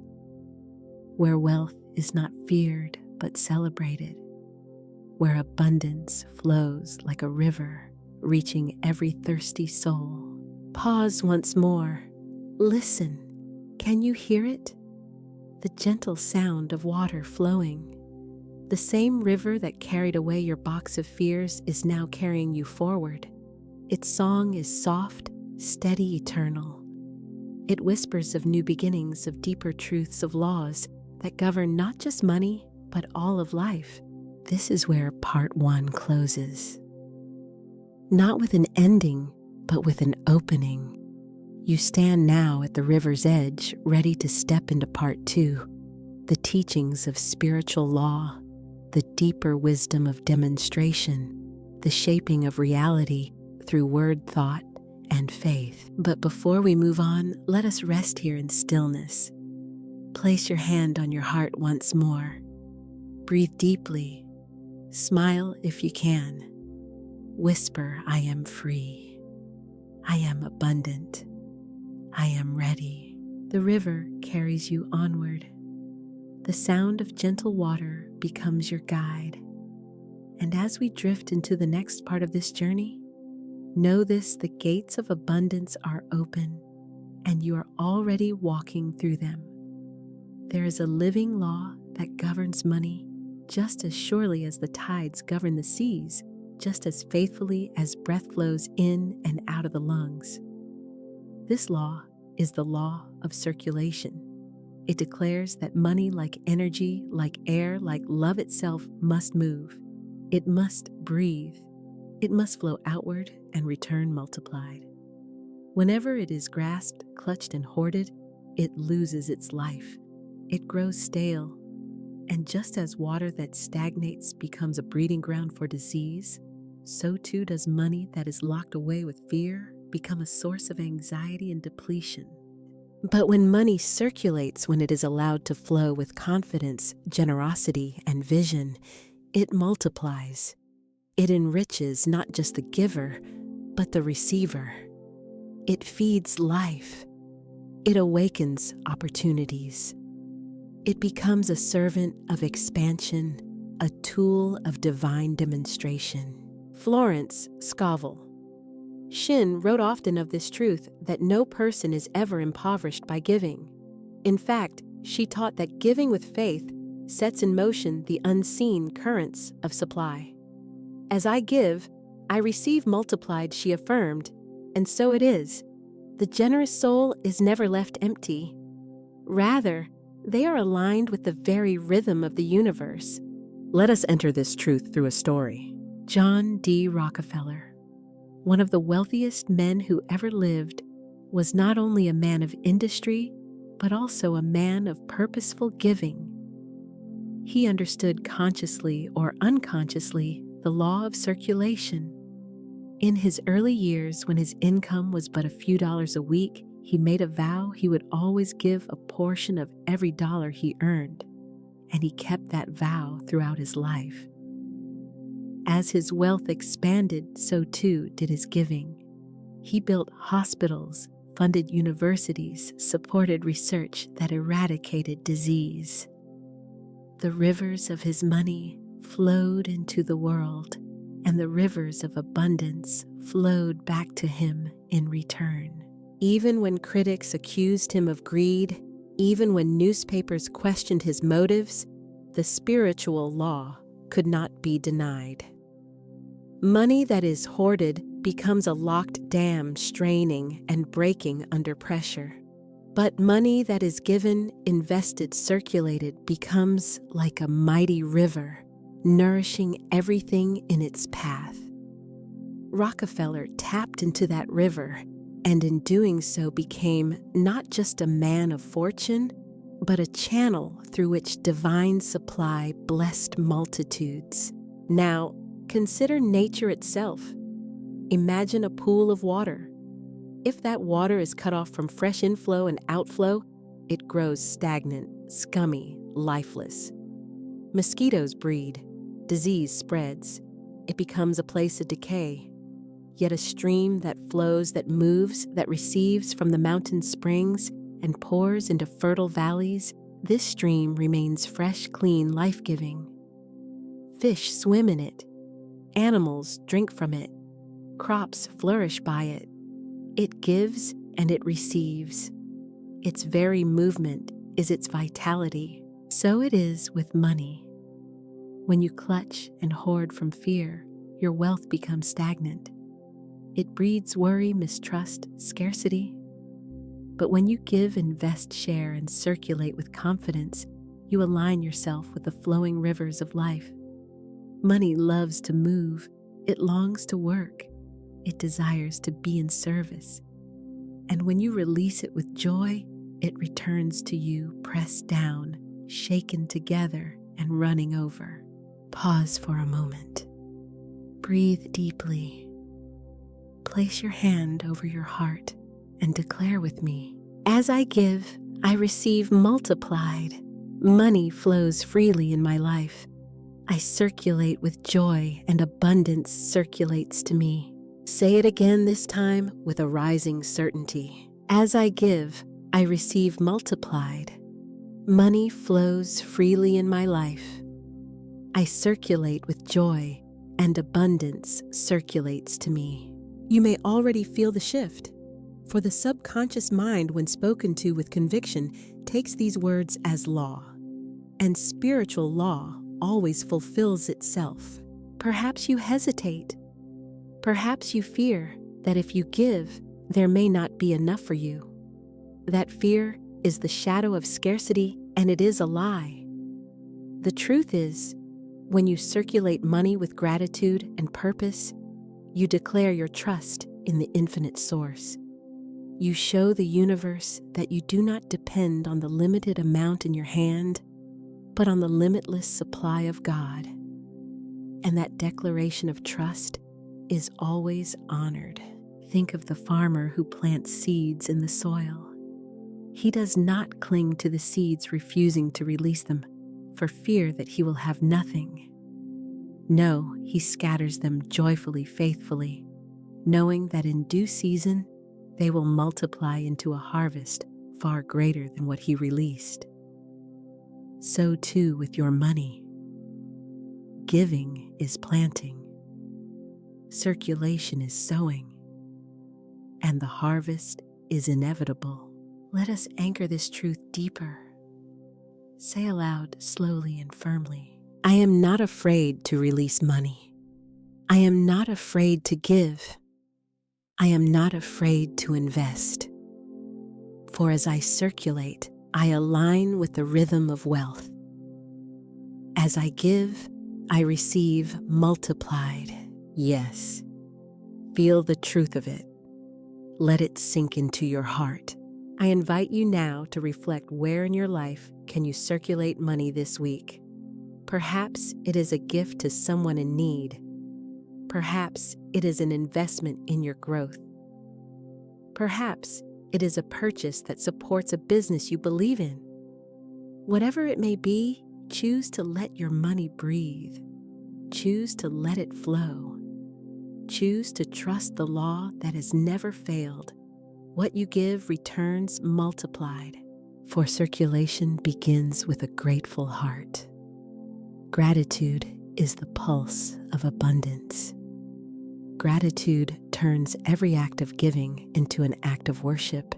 Where wealth is not feared, but celebrated. Where abundance flows like a river, reaching every thirsty soul. Pause once more. Listen. Can you hear it? The gentle sound of water flowing. The same river that carried away your box of fears is now carrying you forward. Its song is soft, steady, eternal. It whispers of new beginnings, of deeper truths, of laws that govern not just money, but all of life. This is where part 1 closes. Not with an ending, but with an opening. You stand now at the river's edge, ready to step into part 2, the teachings of spiritual law, the deeper wisdom of demonstration, the shaping of reality through word, thought, and faith. But before we move on, let us rest here in stillness. Place your hand on your heart once more. Breathe deeply. Smile if you can. Whisper, "I am free. I am abundant. I am ready." The river carries you onward. The sound of gentle water becomes your guide. And as we drift into the next part of this journey, know this: the gates of abundance are open, and you are already walking through them. There is a living law that governs money just as surely as the tides govern the seas, just as faithfully as breath flows in and out of the lungs. This law is the law of circulation. It declares that money, like energy, like air, like love itself, must move. It must breathe. It must flow outward and return multiplied. Whenever it is grasped, clutched, and hoarded, it loses its life. It grows stale. And just as water that stagnates becomes a breeding ground for disease, so too does money that is locked away with fear become a source of anxiety and depletion. But when money circulates, when it is allowed to flow with confidence, generosity, and vision, it multiplies. It enriches not just the giver, but the receiver. It feeds life. It awakens opportunities. It becomes a servant of expansion, a tool of divine demonstration. Florence Scovel Shinn wrote often of this truth that no person is ever impoverished by giving. In fact, she taught that giving with faith sets in motion the unseen currents of supply. "As I give, I receive multiplied," she affirmed, and so it is. The generous soul is never left empty. Rather, they are aligned with the very rhythm of the universe. Let us enter this truth through a story. John D. Rockefeller, one of the wealthiest men who ever lived, was not only a man of industry, but also a man of purposeful giving. He understood consciously or unconsciously the law of circulation. In his early years, when his income was but a few dollars a week, He made a vow he would always give a portion of every dollar he earned, and he kept that vow throughout his life. As his wealth expanded, so too did his giving. He built hospitals, funded universities, supported research that eradicated disease. The rivers of his money flowed into the world, and the rivers of abundance flowed back to him in return. Even when critics accused him of greed, even when newspapers questioned his motives, the spiritual law could not be denied. Money that is hoarded becomes a locked dam, straining and breaking under pressure. But money that is given, invested, circulated becomes like a mighty river, nourishing everything in its path. Rockefeller tapped into that river, and in doing so became not just a man of fortune, but a channel through which divine supply blessed multitudes. Now, consider nature itself. Imagine a pool of water. If that water is cut off from fresh inflow and outflow, it grows stagnant, scummy, lifeless. Mosquitoes breed, disease spreads, it becomes a place of decay. Yet a stream that flows, that moves, that receives from the mountain springs and pours into fertile valleys, this stream remains fresh, clean, life-giving. Fish swim in it. Animals drink from it. Crops flourish by it. It gives and it receives. Its very movement is its vitality. So it is with money. When you clutch and hoard from fear, your wealth becomes stagnant. It breeds worry, mistrust, scarcity. But when you give, invest, share, and circulate with confidence, you align yourself with the flowing rivers of life. Money loves to move. It longs to work. It desires to be in service. And when you release it with joy, it returns to you pressed down, shaken together, and running over. Pause for a moment. Breathe deeply. Place your hand over your heart and declare with me, as I give, I receive multiplied. Money flows freely in my life. I circulate with joy and abundance circulates to me. Say it again this time with a rising certainty. As I give, I receive multiplied. Money flows freely in my life. I circulate with joy and abundance circulates to me. You may already feel the shift, for the subconscious mind, when spoken to with conviction, takes these words as law, and spiritual law always fulfills itself. Perhaps you hesitate. Perhaps you fear that if you give, there may not be enough for you. That fear is the shadow of scarcity, and it is a lie. The truth is, when you circulate money with gratitude and purpose, you declare your trust in the infinite source. You show the universe that you do not depend on the limited amount in your hand, but on the limitless supply of God. And that declaration of trust is always honored. Think of the farmer who plants seeds in the soil. He does not cling to the seeds, refusing to release them for fear that he will have nothing. No, he scatters them joyfully, faithfully, knowing that in due season they will multiply into a harvest far greater than what he released. So too with your money. Giving is planting. Circulation is sowing. And the harvest is inevitable. Let us anchor this truth deeper. Say aloud, slowly and firmly, I am not afraid to release money. I am not afraid to give. I am not afraid to invest. For as I circulate, I align with the rhythm of wealth. As I give, I receive multiplied. Yes. Feel the truth of it. Let it sink into your heart. I invite you now to reflect, where in your life can you circulate money this week? Perhaps it is a gift to someone in need. Perhaps it is an investment in your growth. Perhaps It is a purchase that supports a business you believe in. Whatever it may be, choose to let your money breathe. Choose to let it flow. Choose to trust the law that has never failed. What you give returns multiplied, for circulation begins with a grateful heart. Gratitude is the pulse of abundance. Gratitude turns every act of giving into an act of worship,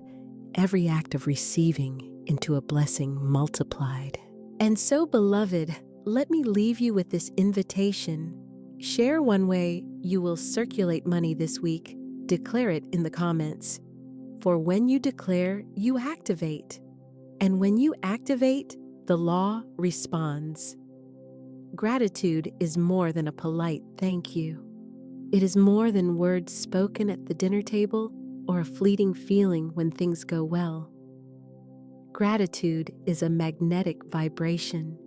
every act of receiving into a blessing multiplied. And so, beloved, let me leave you with this invitation. Share one way you will circulate money this week. Declare it in the comments. For when you declare, you activate. And when you activate, the law responds. Gratitude is more than a polite thank you. It is more than words spoken at the dinner table or a fleeting feeling when things go well. Gratitude is a magnetic vibration.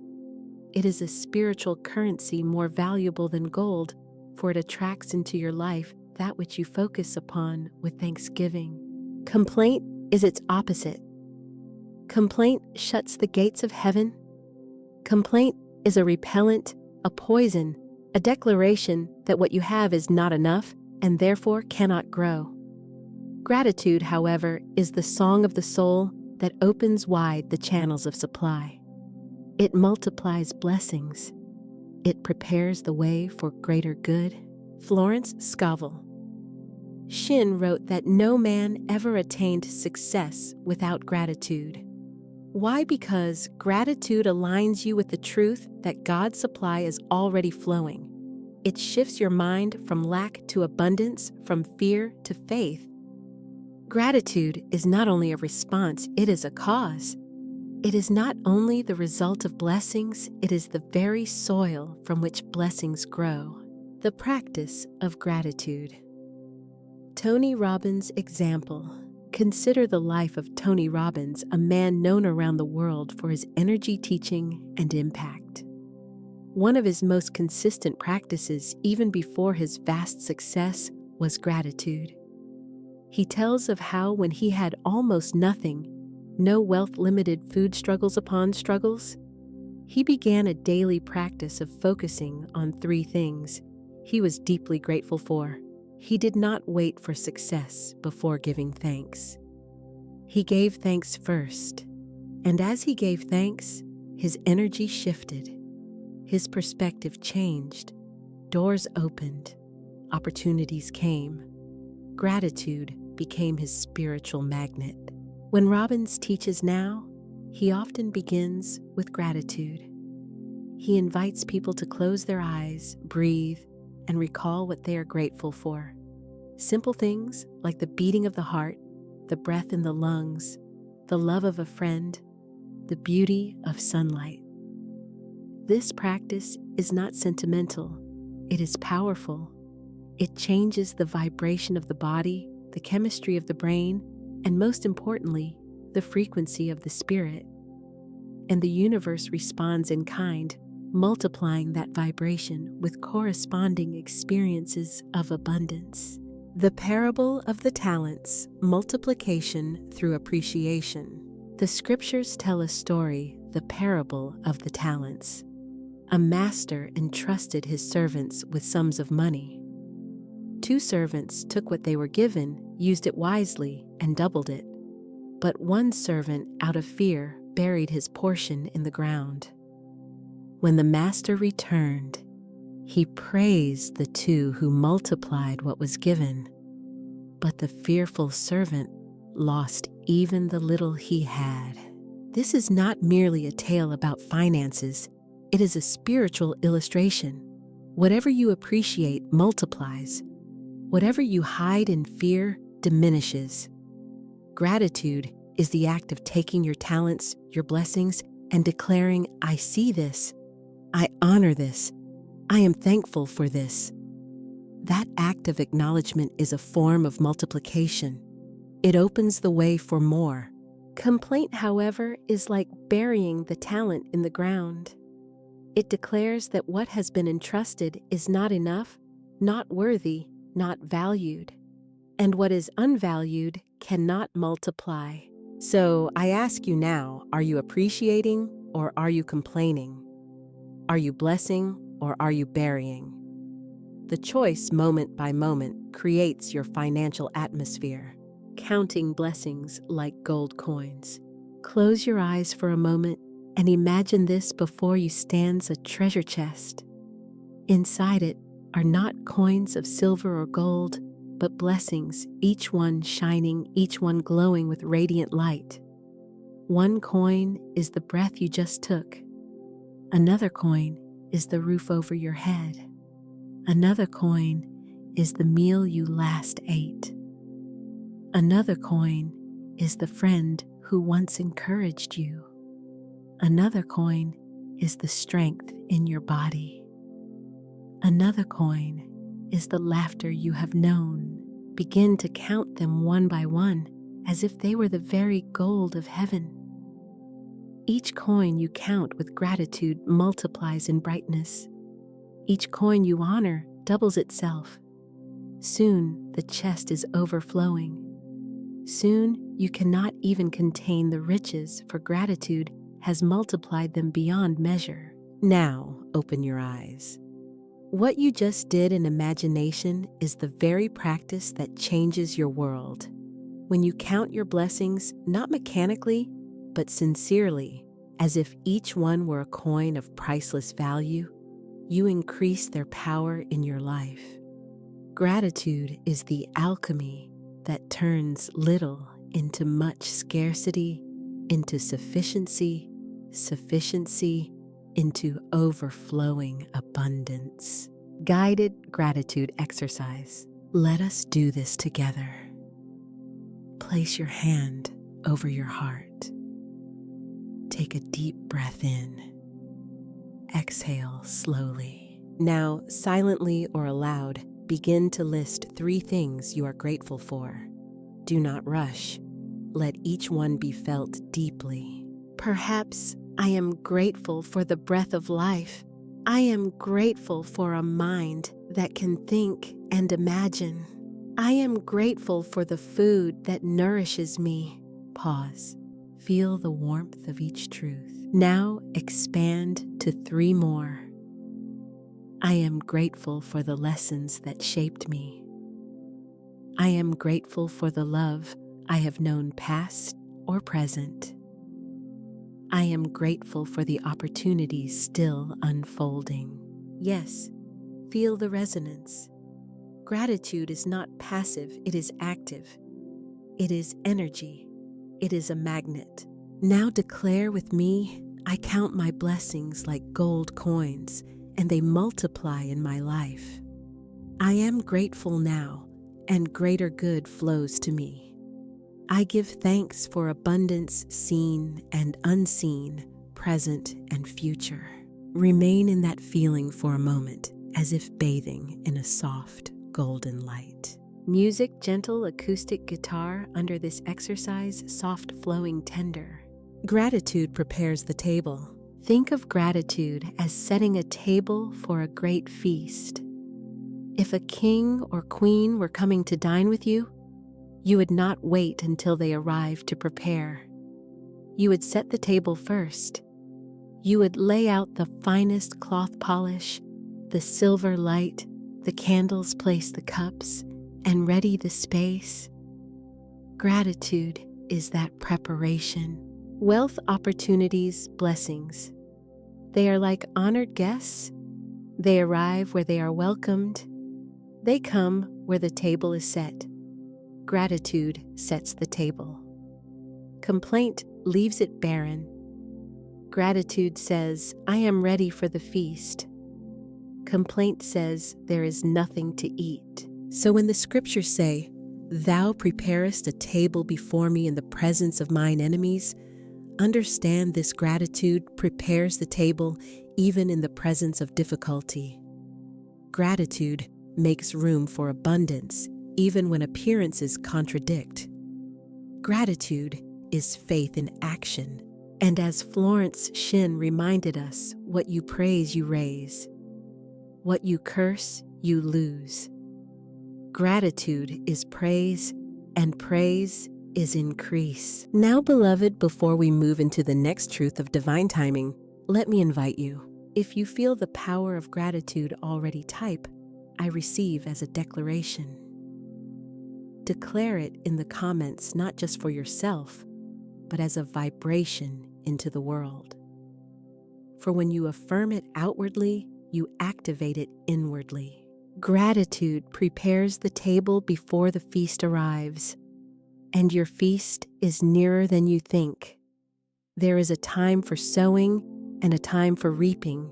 It is a spiritual currency more valuable than gold, for it attracts into your life that which you focus upon with thanksgiving. Complaint is its opposite. Complaint shuts the gates of heaven. Complaint is a repellent, a poison, a declaration that what you have is not enough and therefore cannot grow. Gratitude, however, is the song of the soul that opens wide the channels of supply. It multiplies blessings. It prepares the way for greater good. Florence Scovel Shinn wrote that no man ever attained success without gratitude. Why? Because gratitude aligns you with the truth that God's supply is already flowing. It shifts your mind from lack to abundance, from fear to faith. Gratitude is not only a response, it is a cause. It is not only the result of blessings, it is the very soil from which blessings grow. The practice of gratitude. Tony Robbins' example. Consider the life of Tony Robbins, a man known around the world for his energy, teaching, and impact. One of his most consistent practices, even before his vast success, was gratitude. He tells of how when he had almost nothing, no wealth-limited food struggles upon struggles, he began a daily practice of focusing on 3 things he was deeply grateful for. He did not wait for success before giving thanks. He gave thanks first, and as he gave thanks, his energy shifted. His perspective changed. Doors opened. Opportunities came. Gratitude became his spiritual magnet. When Robbins teaches now, he often begins with gratitude. He invites people to close their eyes, breathe, and recall what they are grateful for. Simple things like the beating of the heart, the breath in the lungs, the love of a friend, the beauty of sunlight. This practice is not sentimental. It is powerful. It changes the vibration of the body, the chemistry of the brain, and most importantly, the frequency of the spirit. And the universe responds in kind, multiplying that vibration with corresponding experiences of abundance. The parable of the talents, multiplication through appreciation. The scriptures tell a story, the parable of the talents. A master entrusted his servants with sums of money. 2 servants took what they were given, used it wisely, and doubled it. But 1 servant, out of fear, buried his portion in the ground. When the master returned, he praised the 2 who multiplied what was given. But the fearful servant lost even the little he had. This is not merely a tale about finances. It is a spiritual illustration. Whatever you appreciate multiplies. Whatever you hide in fear diminishes. Gratitude is the act of taking your talents, your blessings, and declaring, I see this. I honor this. I am thankful for this. That act of acknowledgement is a form of multiplication. It opens the way for more. Complaint, however, is like burying the talent in the ground. It declares that what has been entrusted is not enough, not worthy, not valued. and what is unvalued cannot multiply. So I ask you now, are you appreciating or are you complaining? Are you blessing or are you burying? The choice, moment by moment, creates your financial atmosphere, counting blessings like gold coins. Close your eyes for a moment and imagine this: before you stands a treasure chest. Inside it are not coins of silver or gold, but blessings, each one shining, each one glowing with radiant light. One coin is the breath you just took. Another coin is the roof over your head. Another coin is the meal you last ate. Another coin is the friend who once encouraged you. Another coin is the strength in your body. Another coin is the laughter you have known. Begin to count them one by one, as if they were the very gold of heaven. Each coin you count with gratitude multiplies in brightness. Each coin you honor doubles itself. Soon the chest is overflowing. Soon you cannot even contain the riches, for gratitude has multiplied them beyond measure. Now open your eyes. What you just did in imagination is the very practice that changes your world. When you count your blessings, not mechanically, but sincerely, as if each one were a coin of priceless value, you increase their power in your life. Gratitude is the alchemy that turns little into much, scarcity into sufficiency, sufficiency into overflowing abundance. Guided gratitude exercise. Let us do this together. Place your hand over your heart. Take a deep breath in. Exhale slowly. Now, silently or aloud, begin to list 3 things you are grateful for. Do not rush. Let each one be felt deeply. Perhaps I am grateful for the breath of life. I am grateful for a mind that can think and imagine. I am grateful for the food that nourishes me. Pause. Feel the warmth of each truth. Now expand to 3 more. I am grateful for the lessons that shaped me. I am grateful for the love I have known, past or present. I am grateful for the opportunities still unfolding. Yes, feel the resonance. Gratitude is not passive, it is active. It is energy. It is a magnet. Now declare with me, I count my blessings like gold coins, and they multiply in my life. I am grateful now, and greater good flows to me. I give thanks for abundance seen and unseen, present and future. Remain in that feeling for a moment, as if bathing in a soft, golden light. Music, gentle acoustic guitar under this exercise, soft, flowing, tender. Gratitude prepares the table. Think of gratitude as setting a table for a great feast. If a king or queen were coming to dine with you, you would not wait until they arrived to prepare. You would set the table first. You would lay out the finest cloth polish, the silver light, the candles, place the cups, and ready the space. Gratitude is that preparation. Wealth, opportunities, blessings. They are like honored guests. They arrive where they are welcomed. They come where the table is set. Gratitude sets the table. Complaint leaves it barren. Gratitude says, I am ready for the feast. Complaint says, there is nothing to eat. So when the scriptures say, Thou preparest a table before me in the presence of mine enemies, understand this: gratitude prepares the table even in the presence of difficulty. Gratitude makes room for abundance even when appearances contradict. Gratitude is faith in action. And as Florence Scovel reminded us, what you praise, you raise. What you curse, you lose. Gratitude is praise, and praise is increase. Now, beloved, before we move into the next truth of divine timing, let me invite you. If you feel the power of gratitude already, type, "I receive" as a declaration. Declare it in the comments, not just for yourself, but as a vibration into the world. For when you affirm it outwardly, you activate it inwardly. Gratitude prepares the table before the feast arrives, and your feast is nearer than you think. There is a time for sowing and a time for reaping,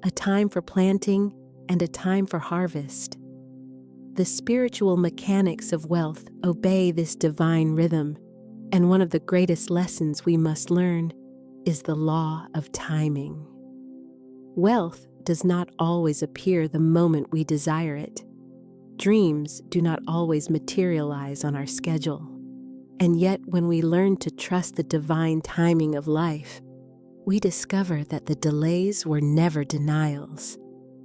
a time for planting and a time for harvest. The spiritual mechanics of wealth obey this divine rhythm, and one of the greatest lessons we must learn is the law of timing. Wealth does not always appear the moment we desire it. Dreams do not always materialize on our schedule. And yet, when we learn to trust the divine timing of life, we discover that the delays were never denials.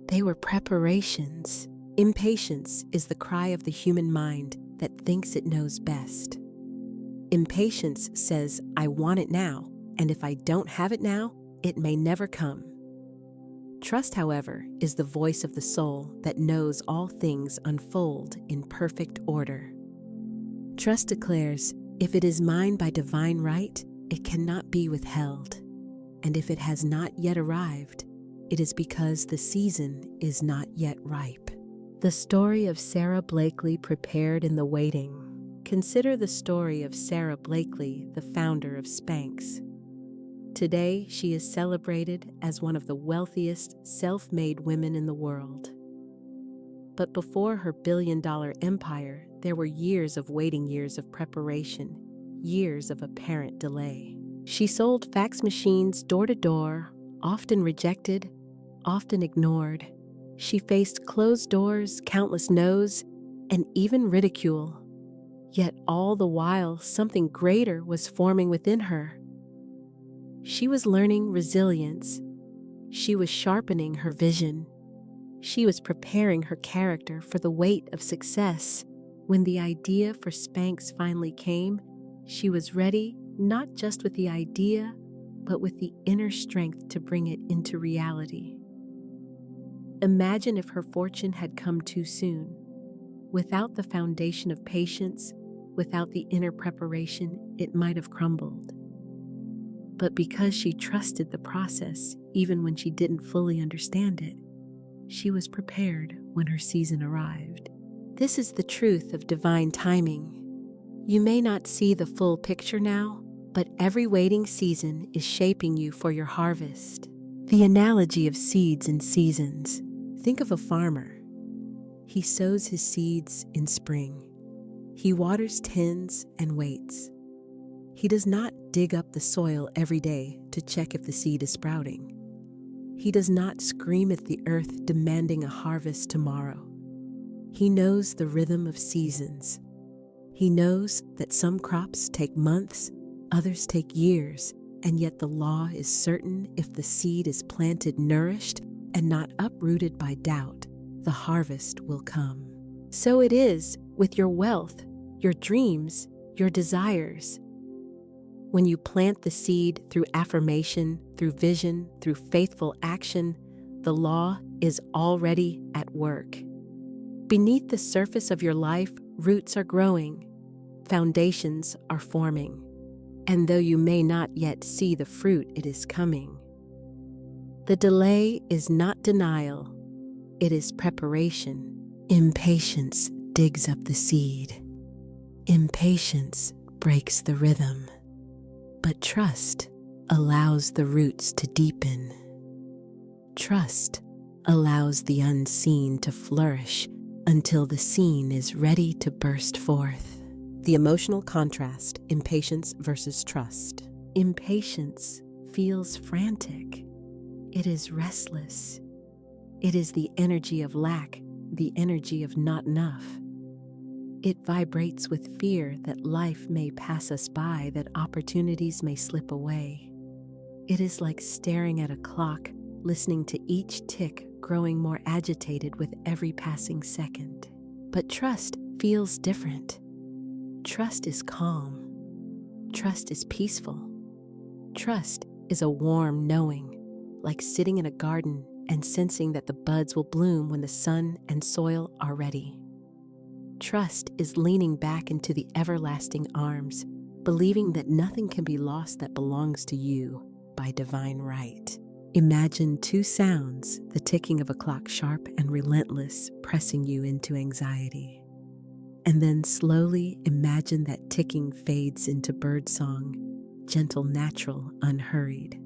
They were preparations. Impatience is the cry of the human mind that thinks it knows best. Impatience says, "I want it now, and if I don't have it now, it may never come." Trust, however, is the voice of the soul that knows all things unfold in perfect order. Trust declares, "If it is mine by divine right, it cannot be withheld. And if it has not yet arrived, it is because the season is not yet ripe." The story of Sarah Blakely prepared in the waiting. Consider the story of Sarah Blakely, the founder of Spanx. Today, she is celebrated as one of the wealthiest self-made women in the world. But before her billion-dollar empire, there were years of waiting, years of preparation, years of apparent delay. She sold fax machines door to door, often rejected, often ignored. She faced closed doors, countless no's, and even ridicule. Yet all the while, something greater was forming within her. She was learning resilience. She was sharpening her vision. She was preparing her character for the weight of success. When the idea for Spanx finally came, she was ready, not just with the idea, but with the inner strength to bring it into reality. Imagine if her fortune had come too soon. Without the foundation of patience, without the inner preparation, it might have crumbled. But because she trusted the process, even when she didn't fully understand it, she was prepared when her season arrived. This is the truth of divine timing. You may not see the full picture now, but every waiting season is shaping you for your harvest. The analogy of seeds and seasons. Think of a farmer. He sows his seeds in spring. He waters, tends, and waits. He does not dig up the soil every day to check if the seed is sprouting. He does not scream at the earth demanding a harvest tomorrow. He knows the rhythm of seasons. He knows that some crops take months, others take years, and yet the law is certain: if the seed is planted nourished and not uprooted by doubt, the harvest will come. So it is with your wealth, your dreams, your desires. When you plant the seed through affirmation, through vision, through faithful action, the law is already at work. Beneath the surface of your life, roots are growing, foundations are forming, and though you may not yet see the fruit, it is coming. The delay is not denial, it is preparation. Impatience digs up the seed. Impatience breaks the rhythm. But trust allows the roots to deepen. Trust allows the unseen to flourish until the seen is ready to burst forth. The emotional contrast: impatience versus trust. Impatience feels frantic. It is restless. It is the energy of lack, the energy of not enough. It vibrates with fear that life may pass us by, that opportunities may slip away. It is like staring at a clock, listening to each tick growing more agitated with every passing second. But trust feels different. Trust is calm. Trust is peaceful. Trust is a warm knowing, like sitting in a garden and sensing that the buds will bloom when the sun and soil are ready. Trust is leaning back into the everlasting arms, believing that nothing can be lost that belongs to you by divine right. Imagine two sounds, the ticking of a clock sharp and relentless, pressing you into anxiety. And then slowly imagine that ticking fades into birdsong, gentle, natural, unhurried.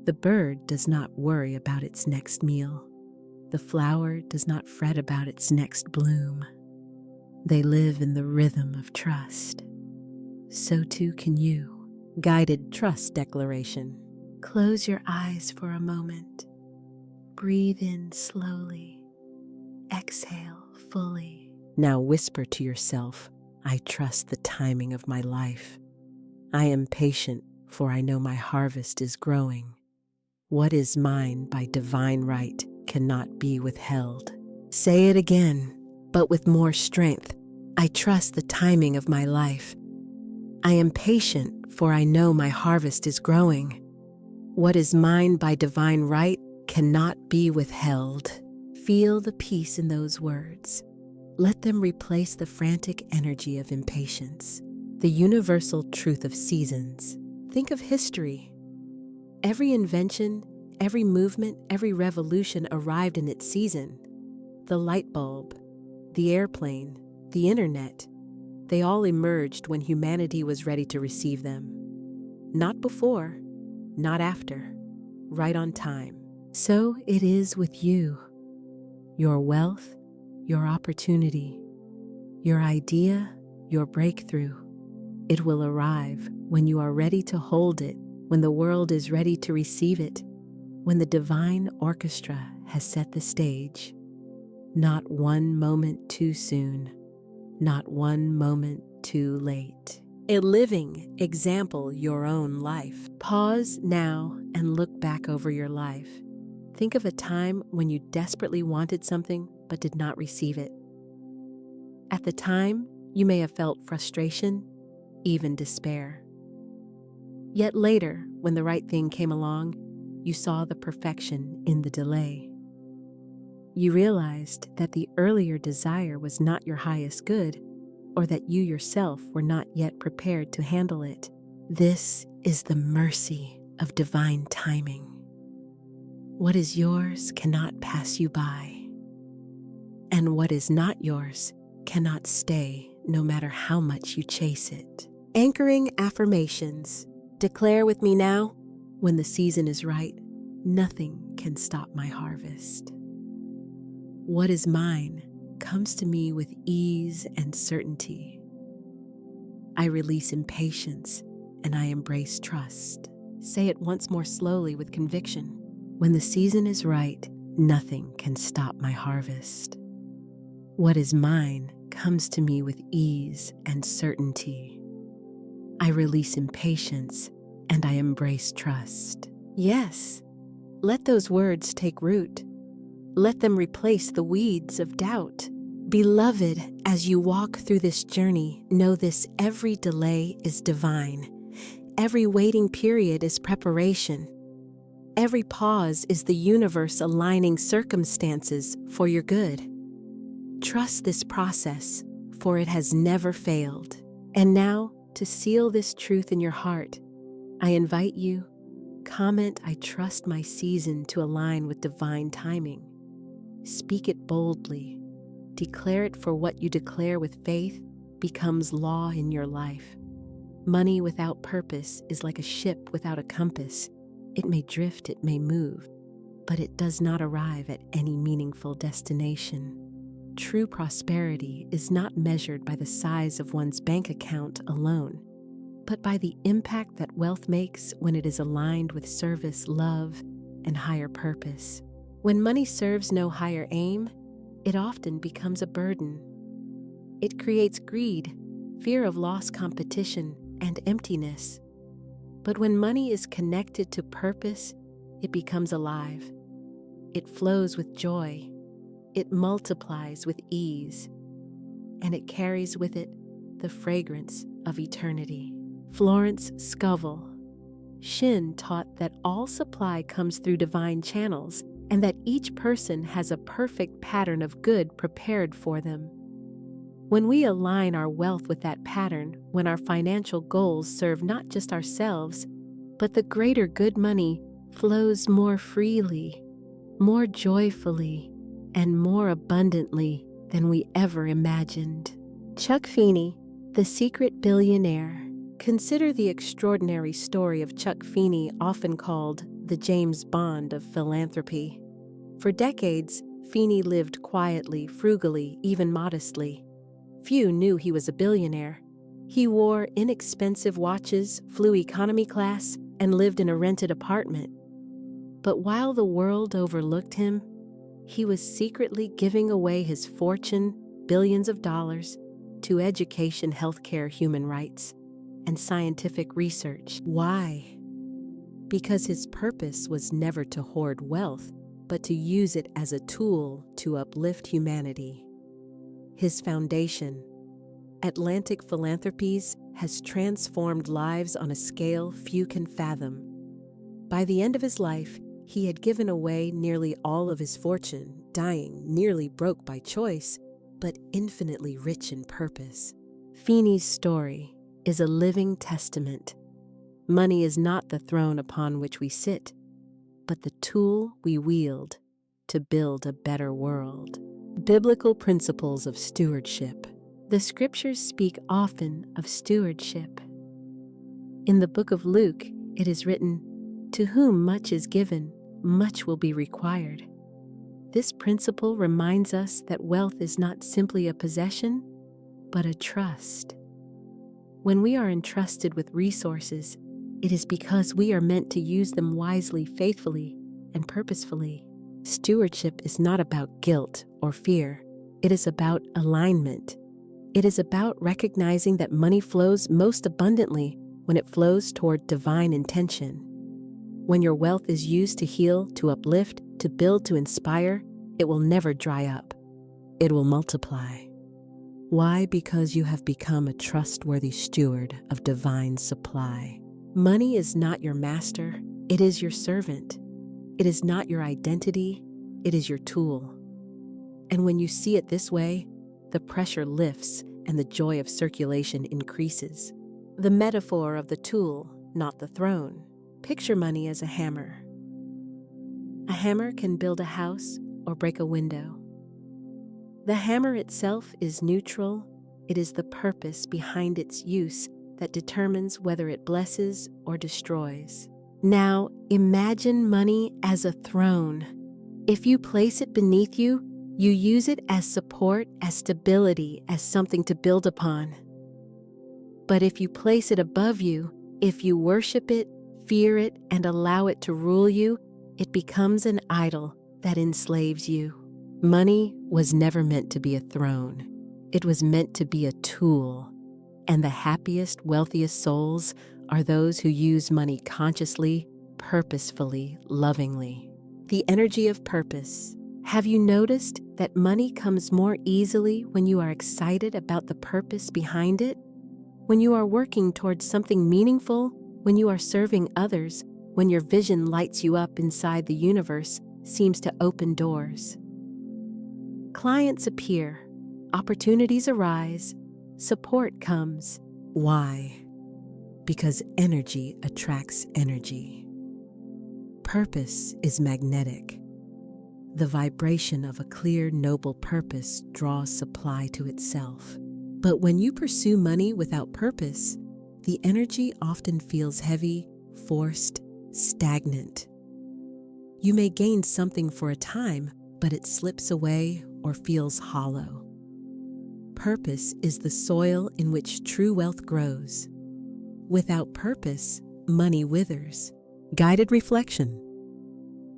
The bird does not worry about its next meal. The flower does not fret about its next bloom. They live in the rhythm of trust. So too can you. Guided trust declaration. Close your eyes for a moment. Breathe in slowly. Exhale fully. Now whisper to yourself, I trust the timing of my life. I am patient, for I know my harvest is growing. What is mine by divine right cannot be withheld. Say it again, but with more strength. I trust the timing of my life. I am patient, for I know my harvest is growing. What is mine by divine right cannot be withheld. Feel the peace in those words. Let them replace the frantic energy of impatience. The universal truth of seasons. Think of history. Every invention, every movement, every revolution arrived in its season. The light bulb, the airplane, the internet, they all emerged when humanity was ready to receive them. Not before, not after, right on time. So it is with you. Your wealth, your opportunity, your idea, your breakthrough. It will arrive when you are ready to hold it, when the world is ready to receive it, when the divine orchestra has set the stage. Not one moment too soon, not one moment too late. A living example, your own life. Pause now and look back over your life. Think of a time when you desperately wanted something but did not receive it. At the time, you may have felt frustration, even despair. Yet later, when the right thing came along, you saw the perfection in the delay. You realized that the earlier desire was not your highest good, or that you yourself were not yet prepared to handle it. This is the mercy of divine timing. What is yours cannot pass you by, and what is not yours cannot stay no matter how much you chase it. Anchoring affirmations. Declare with me now, when the season is right, nothing can stop my harvest. What is mine comes to me with ease and certainty. I release impatience and I embrace trust. Say it once more slowly with conviction. When the season is right, nothing can stop my harvest. What is mine comes to me with ease and certainty. I release impatience and I embrace trust. Yes, let those words take root. Let them replace the weeds of doubt. Beloved, as you walk through this journey, know this: every delay is divine. Every waiting period is preparation. Every pause is the universe aligning circumstances for your good. Trust this process, for it has never failed. And now, to seal this truth in your heart, I invite you, comment, I trust my season to align with divine timing. Speak it boldly. Declare it, for what you declare with faith becomes law in your life. Money without purpose is like a ship without a compass. It may drift, it may move, but it does not arrive at any meaningful destination. True prosperity is not measured by the size of one's bank account alone, but by the impact that wealth makes when it is aligned with service, love, and higher purpose. When money serves no higher aim, it often becomes a burden. It creates greed, fear of loss, competition, and emptiness. But when money is connected to purpose, it becomes alive. It flows with joy. It multiplies with ease. and it carries with it the fragrance of eternity. Florence Scovel Shinn taught that all supply comes through divine channels and that each person has a perfect pattern of good prepared for them. When we align our wealth with that pattern, when our financial goals serve not just ourselves, but the greater good, money flows more freely, more joyfully, and more abundantly than we ever imagined. Chuck Feeney, the secret billionaire. Consider the extraordinary story of Chuck Feeney, often called the James Bond of philanthropy. For decades, Feeney lived quietly, frugally, even modestly. Few knew he was a billionaire. He wore inexpensive watches, flew economy class, and lived in a rented apartment. But while the world overlooked him, he was secretly giving away his fortune, billions of dollars, to education, healthcare, human rights, and scientific research. Why? Because his purpose was never to hoard wealth, but to use it as a tool to uplift humanity. His foundation, Atlantic Philanthropies, has transformed lives on a scale few can fathom. By the end of his life, he had given away nearly all of his fortune, dying nearly broke by choice, but infinitely rich in purpose. Feeney's story is a living testament. Money is not the throne upon which we sit, but the tool we wield to build a better world. Biblical principles of stewardship. The scriptures speak often of stewardship. In the book of Luke, it is written, "To whom much is given, much will be required." This principle reminds us that wealth is not simply a possession, but a trust. When we are entrusted with resources, it is because we are meant to use them wisely, faithfully, and purposefully. Stewardship is not about guilt or fear. It is about alignment. It is about recognizing that money flows most abundantly when it flows toward divine intention. When your wealth is used to heal, to uplift, to build, to inspire, it will never dry up. It will multiply. Why? Because you have become a trustworthy steward of divine supply. Money is not your master, it is your servant. It is not your identity, it is your tool. And when you see it this way, the pressure lifts and the joy of circulation increases. The metaphor of the tool, not the throne. Picture money as a hammer. A hammer can build a house or break a window. The hammer itself is neutral. It is the purpose behind its use that determines whether it blesses or destroys. Now, imagine money as a throne. If you place it beneath you, you use it as support, as stability, as something to build upon. But if you place it above you, if you worship it, fear it, and allow it to rule you, it becomes an idol that enslaves you. Money was never meant to be a throne. It was meant to be a tool. And the happiest, wealthiest souls are those who use money consciously, purposefully, lovingly. The energy of purpose. Have you noticed that money comes more easily when you are excited about the purpose behind it? When you are working towards something meaningful, when you are serving others, when your vision lights you up inside the universe, seems to open doors. Clients appear, opportunities arise, support comes. Why? Because energy attracts energy. Purpose is magnetic. The vibration of a clear, noble purpose draws supply to itself. But when you pursue money without purpose, the energy often feels heavy, forced, stagnant. You may gain something for a time, but it slips away or feels hollow. Purpose is the soil in which true wealth grows. Without purpose, money withers. Guided reflection.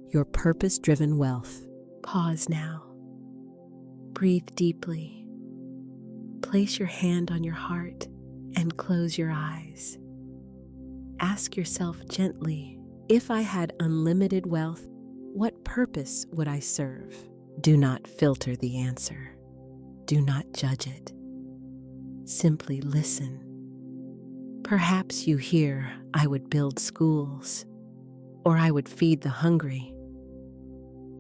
Your purpose-driven wealth. Pause now. Breathe deeply. Place your hand on your heart and close your eyes. Ask yourself gently, if I had unlimited wealth, what purpose would I serve? Do not filter the answer. Do not judge it. Simply listen. Perhaps you hear, "I would build schools," or "I would feed the hungry,"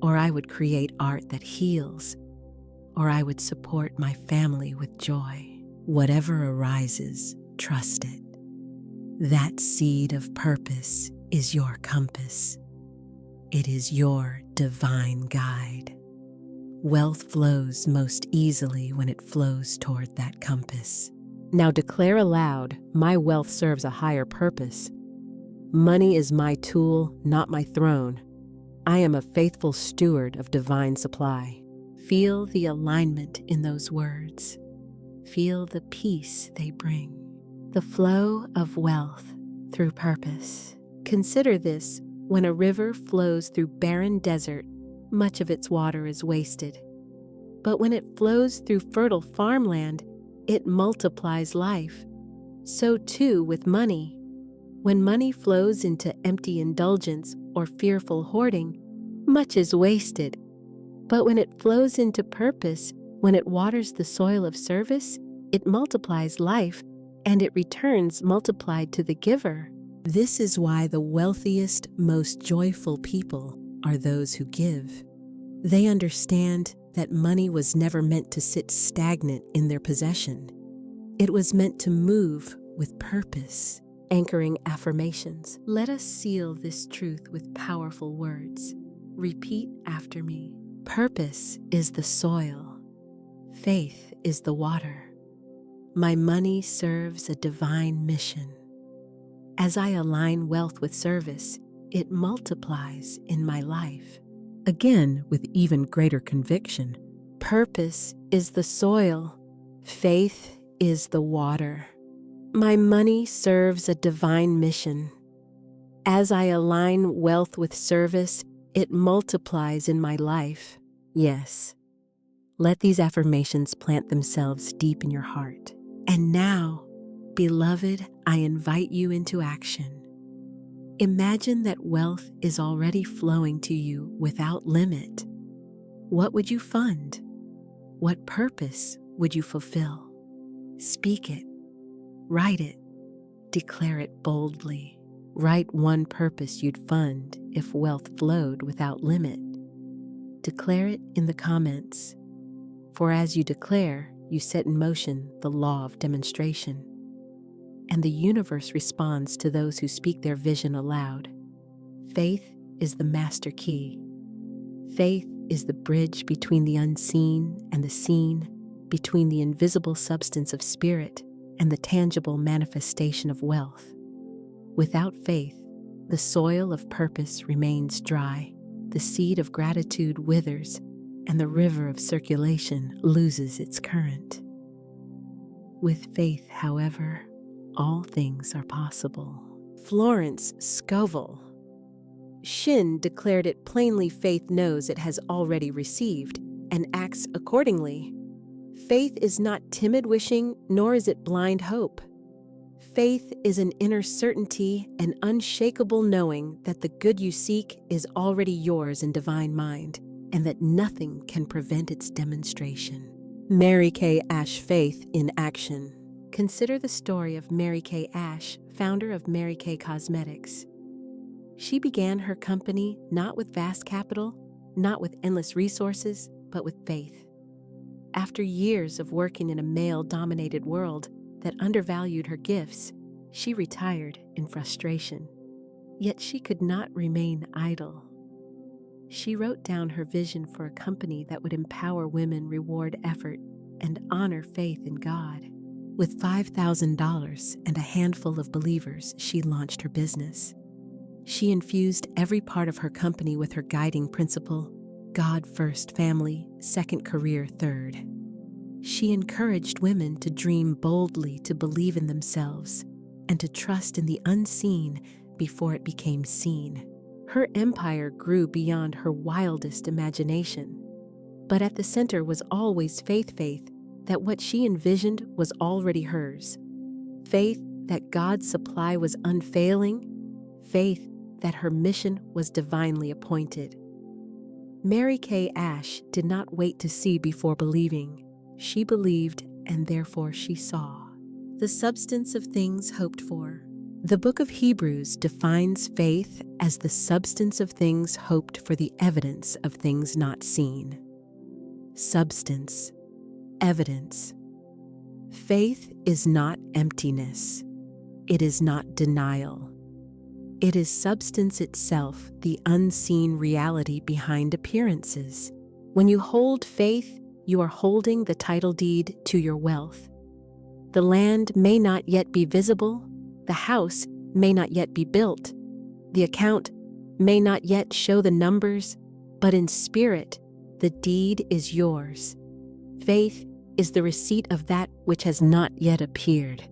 or "I would create art that heals," or "I would support my family with joy." Whatever arises, trust it. That seed of purpose is your compass. It is your divine guide. Wealth flows most easily when it flows toward that compass. Now declare aloud, "My wealth serves a higher purpose. Money is my tool, not my throne. I am a faithful steward of divine supply." Feel the alignment in those words. Feel the peace they bring. The flow of wealth through purpose. Consider this: when a river flows through barren desert, much of its water is wasted. But when it flows through fertile farmland, it multiplies life. So too with money. When money flows into empty indulgence or fearful hoarding, much is wasted. But when it flows into purpose, when it waters the soil of service, it multiplies life, and it returns multiplied to the giver. This is why the wealthiest, most joyful people are those who give. They understand that money was never meant to sit stagnant in their possession. It was meant to move with purpose. Anchoring affirmations. Let us seal this truth with powerful words. Repeat after me. Purpose is the soil. Faith is the water. My money serves a divine mission. As I align wealth with service, it multiplies in my life. Again, with even greater conviction. Purpose is the soil. Faith is the water. My money serves a divine mission. As I align wealth with service, it multiplies in my life. Yes. Let these affirmations plant themselves deep in your heart. And now, beloved, I invite you into action. Imagine that wealth is already flowing to you without limit. What would you fund? What purpose would you fulfill? Speak it. Write it. Declare it boldly. Write one purpose you'd fund if wealth flowed without limit. Declare it in the comments. For as you declare, you set in motion the law of demonstration. And the universe responds to those who speak their vision aloud. Faith is the master key. Faith is the bridge between the unseen and the seen, between the invisible substance of spirit and the tangible manifestation of wealth. Without faith, the soil of purpose remains dry, the seed of gratitude withers, and the river of circulation loses its current. With faith, however, all things are possible. Florence Scovel Shinn declared it plainly. Faith knows it has already received and acts accordingly. Faith is not timid wishing, nor is it blind hope. Faith is an inner certainty, an unshakable knowing that the good you seek is already yours in divine mind, and that nothing can prevent its demonstration. Mary Kay Ash. Faith in action. Consider the story of Mary Kay Ash, founder of Mary Kay Cosmetics. She began her company not with vast capital, not with endless resources, but with faith. After years of working in a male-dominated world that undervalued her gifts, she retired in frustration. Yet she could not remain idle. She wrote down her vision for a company that would empower women, reward effort, and honor faith in God. With $5,000 and a handful of believers, she launched her business. She infused every part of her company with her guiding principle: God first, family, second, career, third. She encouraged women to dream boldly, to believe in themselves, and to trust in the unseen before it became seen. Her empire grew beyond her wildest imagination. But at the center was always faith that what she envisioned was already hers. Faith that God's supply was unfailing. Faith that her mission was divinely appointed. Mary Kay Ash did not wait to see before believing. She believed and therefore she saw. The substance of things hoped for. The book of Hebrews defines faith as the substance of things hoped for, the evidence of things not seen. Substance, evidence. Faith is not emptiness. It is not denial. It is substance itself, the unseen reality behind appearances. When you hold faith, you are holding the title deed to your wealth. The land may not yet be visible, the house may not yet be built, the account may not yet show the numbers, but in spirit, the deed is yours. Faith is the receipt of that which has not yet appeared.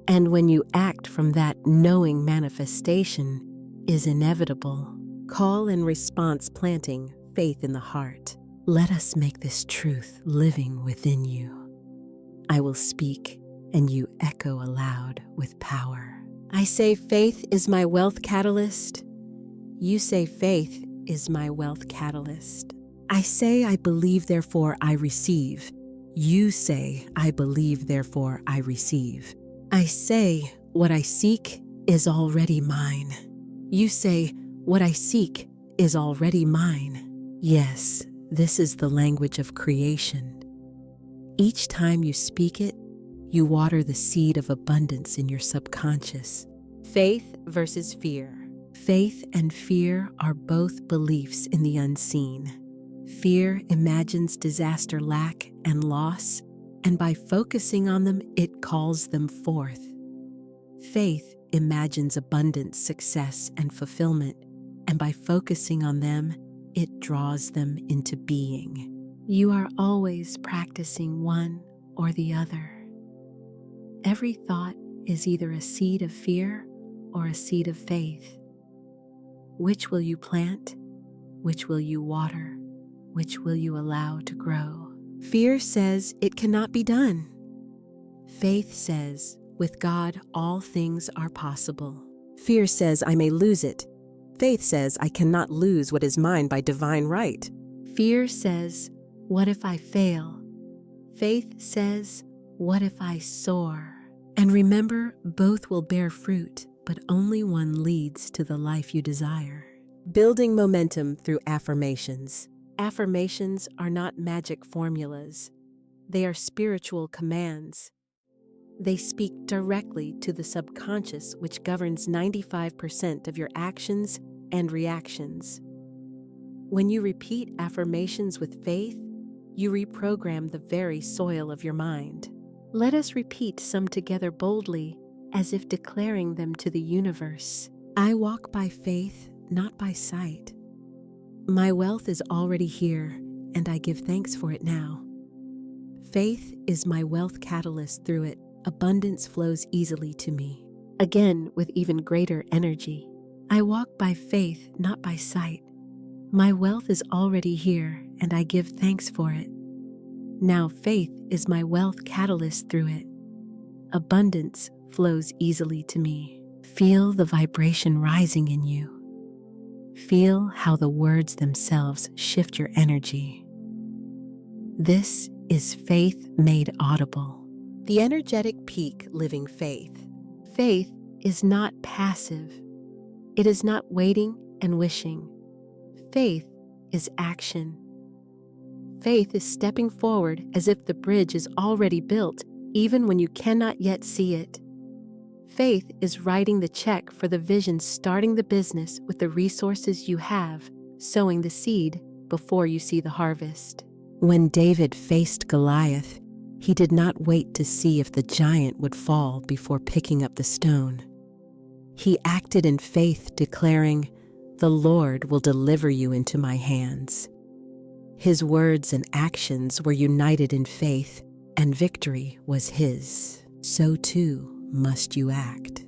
And when you act from that knowing, manifestation is inevitable. Call and response, planting faith in the heart. Let us make this truth living within you. I will speak, and you echo aloud with power. I say faith is my wealth catalyst. You say faith is my wealth catalyst. I say I believe, therefore I receive. You say I believe, therefore I receive. I say what I seek is already mine. You say what I seek is already mine. Yes, this is the language of creation. Each time you speak it, you water the seed of abundance in your subconscious. Faith versus fear. Faith and fear are both beliefs in the unseen. Fear imagines disaster, lack, and loss, and by focusing on them, it calls them forth. Faith imagines abundance, success, and fulfillment, and by focusing on them, it draws them into being. You are always practicing one or the other. Every thought is either a seed of fear or a seed of faith. Which will you plant? Which will you water? Which will you allow to grow? Fear says it cannot be done. Faith says, with God, all things are possible. Fear says I may lose it. Faith says I cannot lose what is mine by divine right. Fear says, what if I fail? Faith says, what if I soar? And remember, both will bear fruit, but only one leads to the life you desire. Building momentum through affirmations. Affirmations are not magic formulas. They are spiritual commands. They speak directly to the subconscious, which governs 95% of your actions and reactions. When you repeat affirmations with faith, you reprogram the very soil of your mind. Let us repeat some together boldly, as if declaring them to the universe. I walk by faith, not by sight. My wealth is already here, and I give thanks for it now. Faith is my wealth catalyst. Through it, abundance flows easily to me. Again, with even greater energy. I walk by faith, not by sight. My wealth is already here, and I give thanks for it. Now faith is my wealth catalyst. Through it, abundance flows easily to me. Feel the vibration rising in you. Feel how the words themselves shift your energy. This is faith made audible. The energetic peak living faith. Faith is not passive. It is not waiting and wishing. Faith is action. Faith is stepping forward as if the bridge is already built, even when you cannot yet see it. Faith is writing the check for the vision, starting the business with the resources you have, sowing the seed before you see the harvest. When David faced Goliath, he did not wait to see if the giant would fall before picking up the stone. He acted in faith, declaring, "The Lord will deliver you into my hands." His words and actions were united in faith, and victory was his. So too must you act.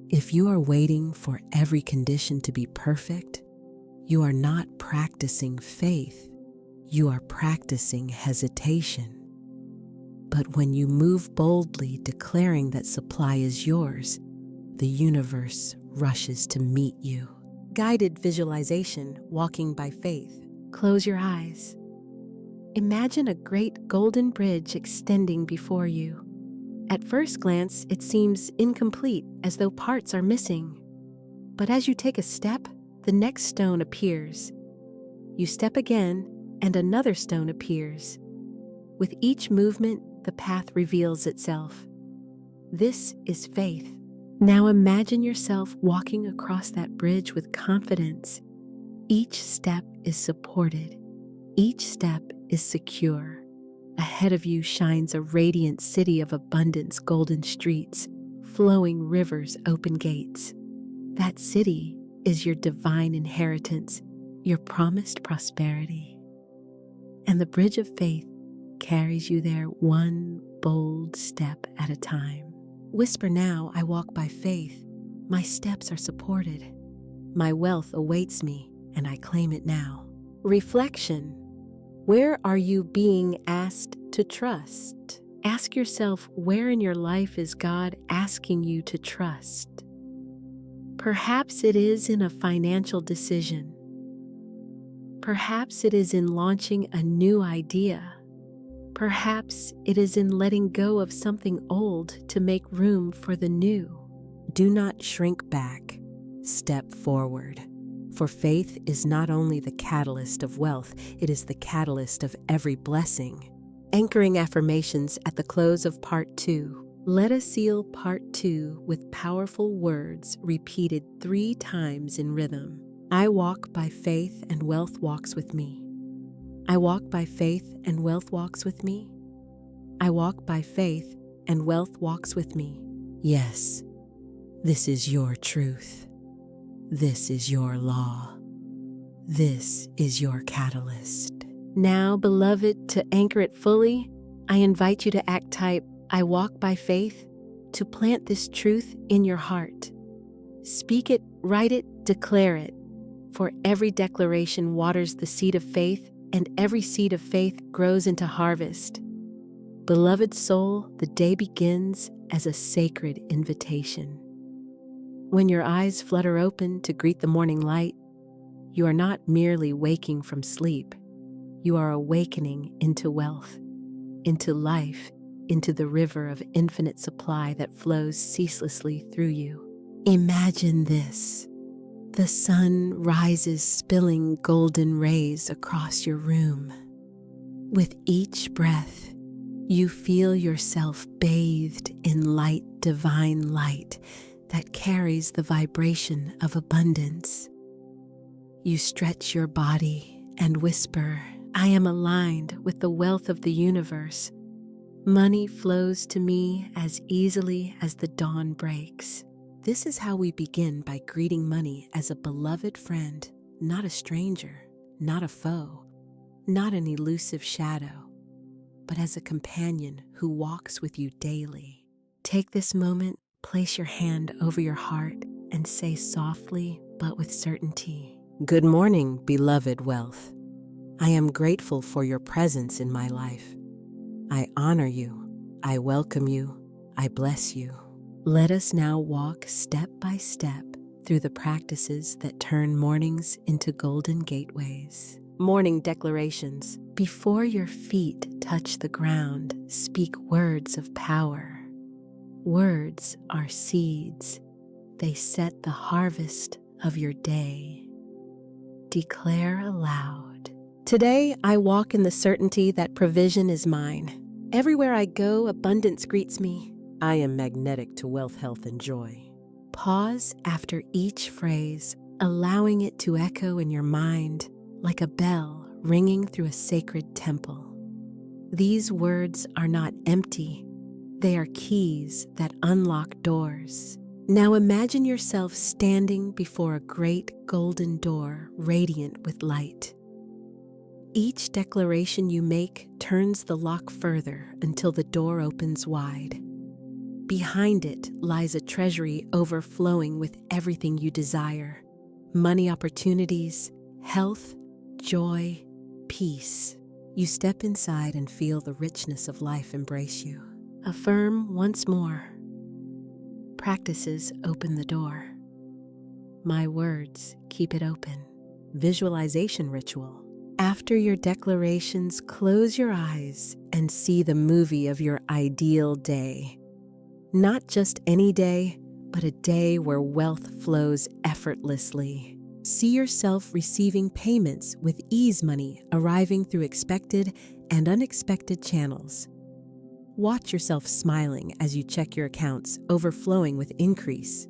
If you are waiting for every condition to be perfect, you are not practicing faith, you are practicing hesitation. But when you move boldly, declaring that supply is yours, the universe rushes to meet you. Guided visualization, walking by faith. Close your eyes. Imagine a great golden bridge extending before you. At first glance, it seems incomplete, as though parts are missing. But as you take a step, the next stone appears. You step again, and another stone appears. With each movement, the path reveals itself. This is faith. Now imagine yourself walking across that bridge with confidence. Each step is supported. Each step is secure. Ahead of you shines a radiant city of abundance, golden streets, flowing rivers, open gates. That city is your divine inheritance, your promised prosperity. And the bridge of faith carries you there one bold step at a time. Whisper now, I walk by faith. My steps are supported. My wealth awaits me, and I claim it now. Reflection. Where are you being asked to trust? Ask yourself, where in your life is God asking you to trust? Perhaps it is in a financial decision. Perhaps it is in launching a new idea. Perhaps it is in letting go of something old to make room for the new. Do not shrink back. Step forward. For faith is not only the catalyst of wealth, it is the catalyst of every blessing. Anchoring affirmations at the close of Part 2. Let us seal Part 2 with powerful words repeated 3 times in rhythm. I walk by faith and wealth walks with me. I walk by faith and wealth walks with me. I walk by faith and wealth walks with me. Yes, this is your truth. This is your law. This is your catalyst. Now, beloved, to anchor it fully, I invite you to type, I walk by faith, to plant this truth in your heart. Speak it, write it, declare it. For every declaration waters the seed of faith, and every seed of faith grows into harvest. Beloved soul, the day begins as a sacred invitation. When your eyes flutter open to greet the morning light, you are not merely waking from sleep. You are awakening into wealth, into life, into the river of infinite supply that flows ceaselessly through you. Imagine this. The sun rises, spilling golden rays across your room. With each breath, you feel yourself bathed in light, divine light that carries the vibration of abundance. You stretch your body and whisper, I am aligned with the wealth of the universe. Money flows to me as easily as the dawn breaks. This is how we begin, by greeting money as a beloved friend, not a stranger, not a foe, not an elusive shadow, but as a companion who walks with you daily. Take this moment, place your hand over your heart, and say softly but with certainty, Good morning, beloved wealth. I am grateful for your presence in my life. I honor you, I welcome you, I bless you. Let us now walk step by step through the practices that turn mornings into golden gateways. Morning declarations. Before your feet touch the ground, speak words of power. Words are seeds. They set the harvest of your day. Declare aloud. Today, I walk in the certainty that provision is mine. Everywhere I go, abundance greets me. I am magnetic to wealth, health, and joy. Pause after each phrase, allowing it to echo in your mind like a bell ringing through a sacred temple. These words are not empty. They are keys that unlock doors. Now imagine yourself standing before a great golden door radiant with light. Each declaration you make turns the lock further until the door opens wide. Behind it lies a treasury overflowing with everything you desire: money, opportunities, health, joy, peace. You step inside and feel the richness of life embrace you. Affirm once more. Practices open the door. My words keep it open. Visualization ritual. After your declarations, close your eyes and see the movie of your ideal day. Not just any day, but a day where wealth flows effortlessly. See yourself receiving payments with ease, money arriving through expected and unexpected channels. Watch yourself smiling as you check your accounts, overflowing with increase.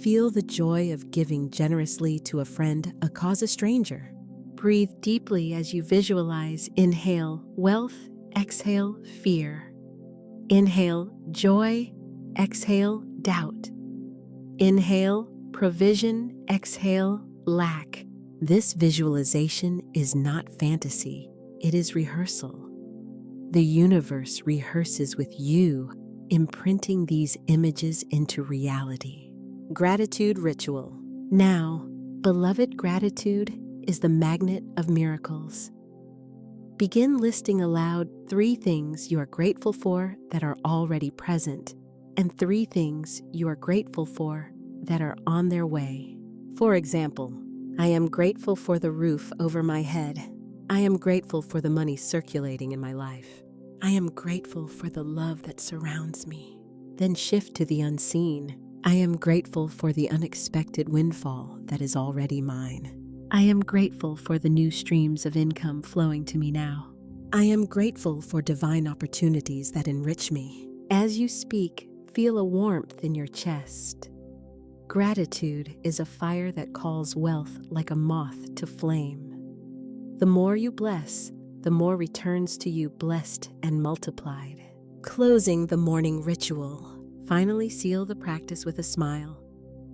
Feel the joy of giving generously to a friend, a cause, a stranger. Breathe deeply as you visualize. Inhale, wealth. Exhale, fear. Inhale, joy. Exhale, doubt. Inhale, provision. Exhale, lack. This visualization is not fantasy, it is rehearsal. The universe rehearses with you, imprinting these images into reality. Gratitude ritual. Now, beloved, gratitude is the magnet of miracles. Begin listing aloud 3 things you are grateful for that are already present, and 3 things you are grateful for that are on their way. For example, I am grateful for the roof over my head. I am grateful for the money circulating in my life. I am grateful for the love that surrounds me. Then shift to the unseen. I am grateful for the unexpected windfall that is already mine. I am grateful for the new streams of income flowing to me now. I am grateful for divine opportunities that enrich me. As you speak, feel a warmth in your chest. Gratitude is a fire that calls wealth like a moth to flame. The more you bless, the more returns to you blessed and multiplied. Closing the morning ritual. Finally, seal the practice with a smile.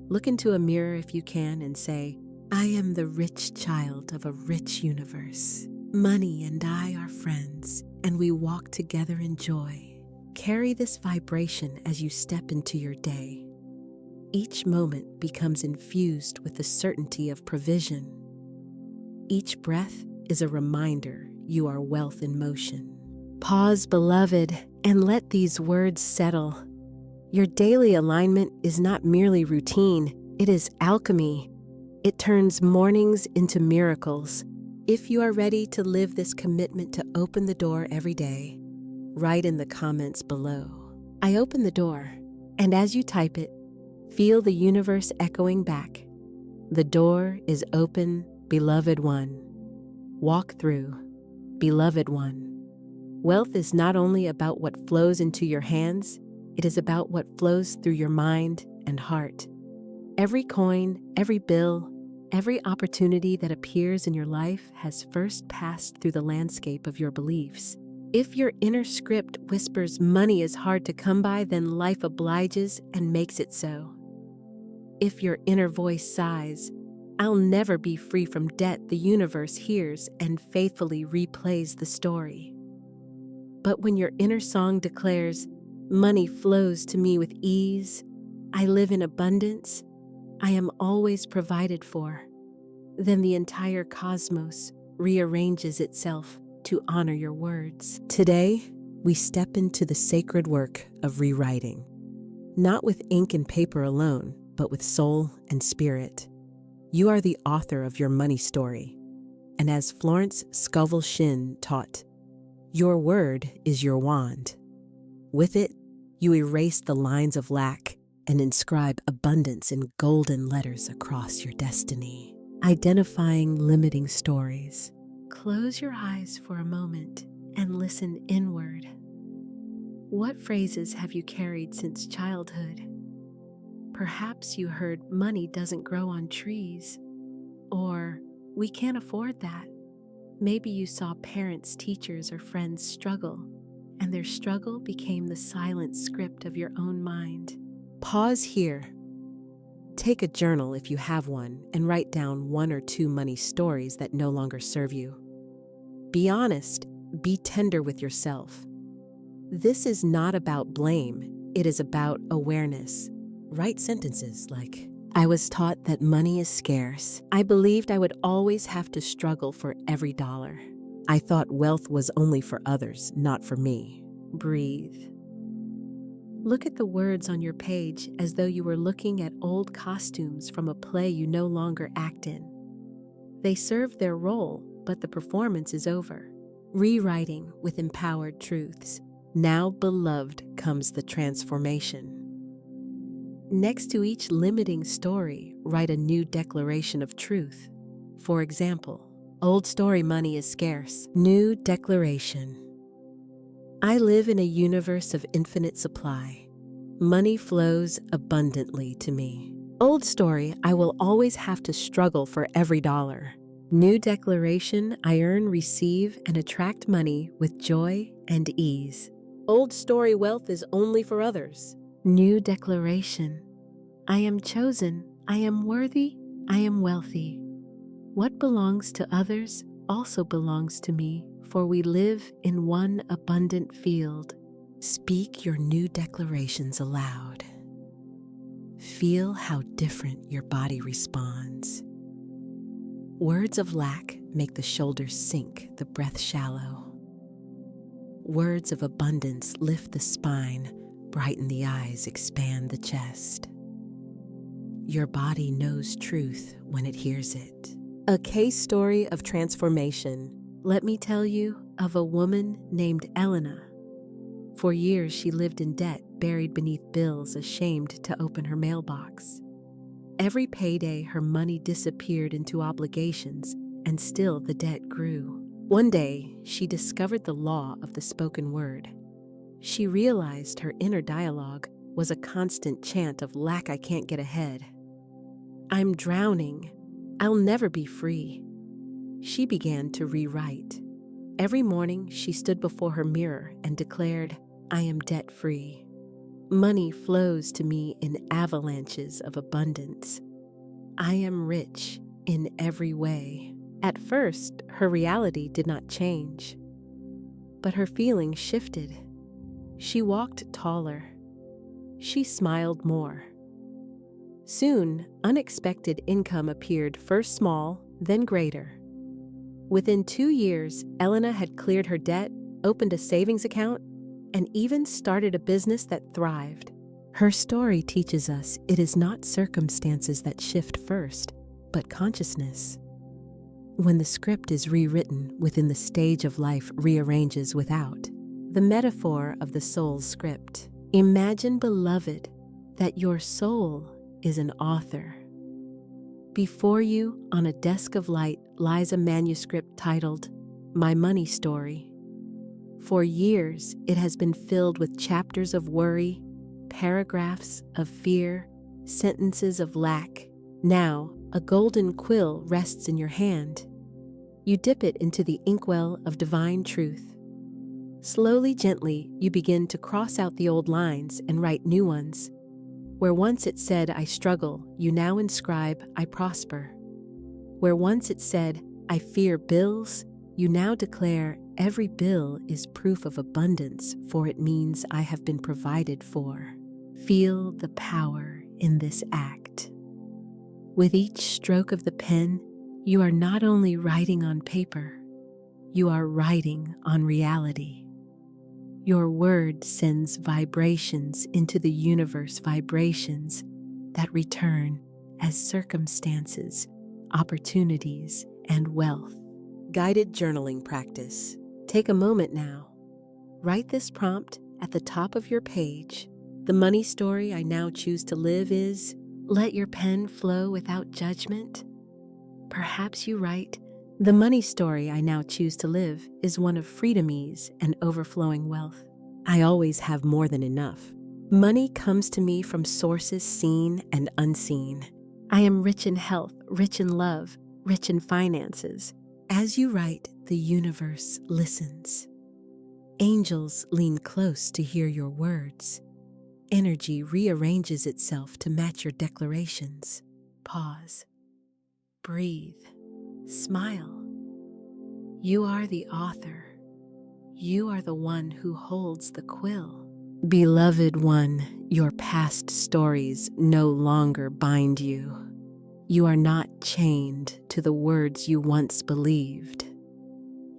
Look into a mirror if you can and say, I am the rich child of a rich universe. Money and I are friends, and we walk together in joy. Carry this vibration as you step into your day. Each moment becomes infused with the certainty of provision. Each breath is a reminder you are wealth in motion. Pause, beloved, and let these words settle. Your daily alignment is not merely routine, it is alchemy. It turns mornings into miracles. If you are ready to live this commitment to open the door every day, write in the comments below. I open the door, and as you type it, feel the universe echoing back. The door is open, beloved one. Walk through, beloved one. Wealth is not only about what flows into your hands, it is about what flows through your mind and heart. Every coin, every bill, every opportunity that appears in your life has first passed through the landscape of your beliefs. If your inner script whispers money is hard to come by, then life obliges and makes it so. If your inner voice sighs, I'll never be free from debt, the universe hears and faithfully replays the story. But when your inner song declares, money flows to me with ease, I live in abundance, I am always provided for, then the entire cosmos rearranges itself to honor your words. Today, we step into the sacred work of rewriting, not with ink and paper alone, but with soul and spirit. You are the author of your money story, and as Florence Scovel Shinn taught, your word is your wand. With it, you erase the lines of lack and inscribe abundance in golden letters across your destiny. Identifying limiting stories. Close your eyes for a moment and listen inward. What phrases have you carried since childhood? Perhaps you heard money doesn't grow on trees, or we can't afford that. Maybe you saw parents, teachers, or friends struggle, and their struggle became the silent script of your own mind. Pause here. Take a journal if you have one and write down 1 or 2 money stories that no longer serve you. Be honest, be tender with yourself. This is not about blame, it is about awareness. Write sentences like, I was taught that money is scarce. I believed I would always have to struggle for every dollar. I thought wealth was only for others, not for me. Breathe. Look at the words on your page as though you were looking at old costumes from a play you no longer act in. They served their role, but the performance is over. Rewriting with empowered truths. Now, beloved, comes the transformation. Next to each limiting story, write a new declaration of truth. For example, old story, money is scarce. New declaration. I live in a universe of infinite supply. Money flows abundantly to me. Old story, I will always have to struggle for every dollar. New declaration, I earn, receive, and attract money with joy and ease. Old story, wealth is only for others. New declaration, I am chosen, I am worthy, I am wealthy. What belongs to others also belongs to me, for we live in one abundant field. Speak your new declarations aloud. Feel how different your body responds. Words of lack make the shoulders sink, the breath shallow. Words of abundance lift the spine, brighten the eyes, expand the chest. Your body knows truth when it hears it. A case story of transformation. Let me tell you of a woman named Elena. For years she lived in debt, buried beneath bills, ashamed to open her mailbox. Every payday her money disappeared into obligations, and still the debt grew. One day she discovered the law of the spoken word. She realized her inner dialogue was a constant chant of lack. I can't get ahead. I'm drowning. I'll never be free. She began to rewrite. Every morning she stood before her mirror and declared, I am debt-free. Money flows to me in avalanches of abundance. I am rich in every way. At first, her reality did not change, but her feelings shifted. She walked taller. She smiled more. Soon, unexpected income appeared, first small, then greater. Within 2 years, Elena had cleared her debt, opened a savings account, and even started a business that thrived. Her story teaches us it is not circumstances that shift first, but consciousness. When the script is rewritten within, the stage of life rearranges without. The metaphor of the soul's script. Imagine, beloved, that your soul is an author. Before you, on a desk of light, lies a manuscript titled, My Money Story. For years, it has been filled with chapters of worry, paragraphs of fear, sentences of lack. Now, a golden quill rests in your hand. You dip it into the inkwell of divine truth. Slowly, gently, you begin to cross out the old lines and write new ones. Where once it said, I struggle, you now inscribe, I prosper. Where once it said, I fear bills, you now declare, every bill is proof of abundance, for it means I have been provided for. Feel the power in this act. With each stroke of the pen, you are not only writing on paper, you are writing on reality. Your word sends vibrations into the universe, vibrations that return as circumstances, opportunities, and wealth. Guided journaling practice. Take a moment now. Write this prompt at the top of your page. The money story I now choose to live is, let your pen flow without judgment. Perhaps you write, the money story I now choose to live is one of freedom, ease, and overflowing wealth. I always have more than enough. Money comes to me from sources seen and unseen. I am rich in health, rich in love, rich in finances. As you write, the universe listens. Angels lean close to hear your words. Energy rearranges itself to match your declarations. Pause. Breathe. Smile. You are the author. You are the one who holds the quill. Beloved one, your past stories no longer bind you. You are not chained to the words you once believed.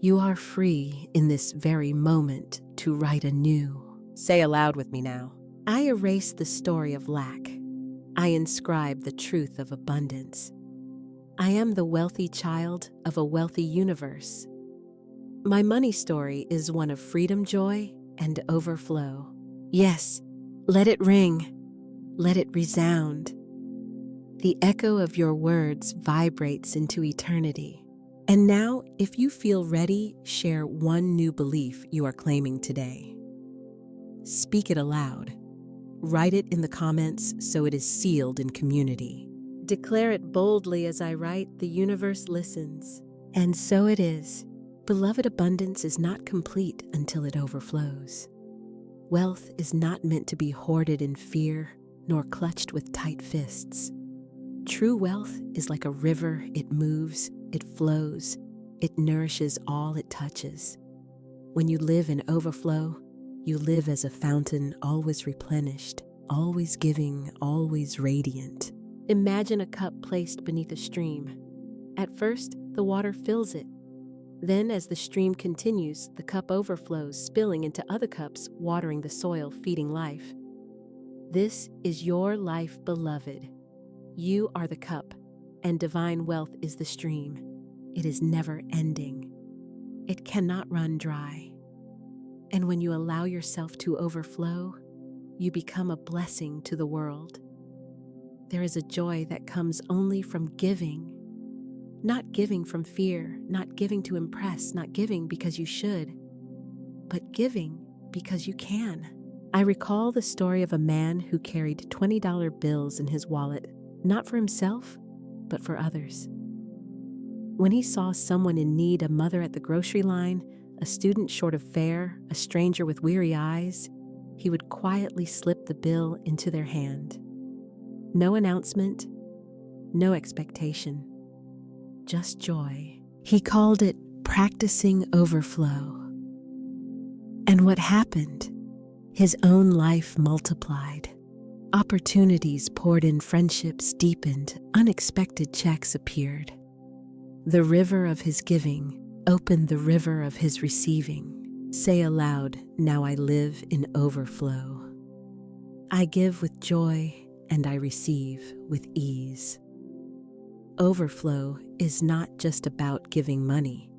You are free in this very moment to write anew. Say aloud with me now. I erase the story of lack. I inscribe the truth of abundance. I am the wealthy child of a wealthy universe. My money story is one of freedom, joy, and overflow. Yes, let it ring. Let it resound. The echo of your words vibrates into eternity. And now, if you feel ready, share one new belief you are claiming today. Speak it aloud. Write it in the comments so it is sealed in community. Declare it boldly as I write, the universe listens. And so it is. Beloved, abundance is not complete until it overflows. Wealth is not meant to be hoarded in fear, nor clutched with tight fists. True wealth is like a river. It moves, it flows, it nourishes all it touches. When you live in overflow, you live as a fountain, always replenished, always giving, always radiant. Imagine a cup placed beneath a stream. At first, the water fills it. Then, as the stream continues, the cup overflows, spilling into other cups, watering the soil, feeding life. This is your life, beloved. You are the cup, and divine wealth is the stream. It is never ending. It cannot run dry. And when you allow yourself to overflow, you become a blessing to the world. There is a joy that comes only from giving. Not giving from fear, not giving to impress, not giving because you should, but giving because you can. I recall the story of a man who carried $20 bills in his wallet, not for himself, but for others. When he saw someone in need, a mother at the grocery line, a student short of fare, a stranger with weary eyes, he would quietly slip the bill into their hand. No announcement, no expectation, just joy. He called it practicing overflow. And what happened? His own life multiplied. Opportunities poured in, friendships deepened, unexpected checks appeared. The river of his giving opened the river of his receiving. Say aloud, now I live in overflow. I give with joy and I receive with ease. Overflow is not just about giving money.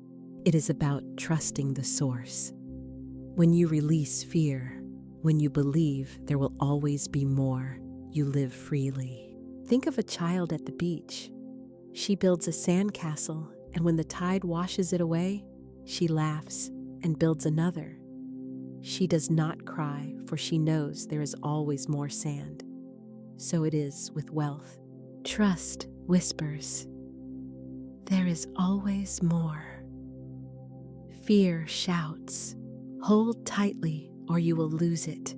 It is about trusting the source. When you release fear, when you believe there will always be more, you live freely. Think of a child at the beach. She builds a sandcastle, and when the tide washes it away, she laughs and builds another. She does not cry, for she knows there is always more sand. So it is with wealth. Trust whispers, there is always more. Fear shouts, hold tightly or you will lose it.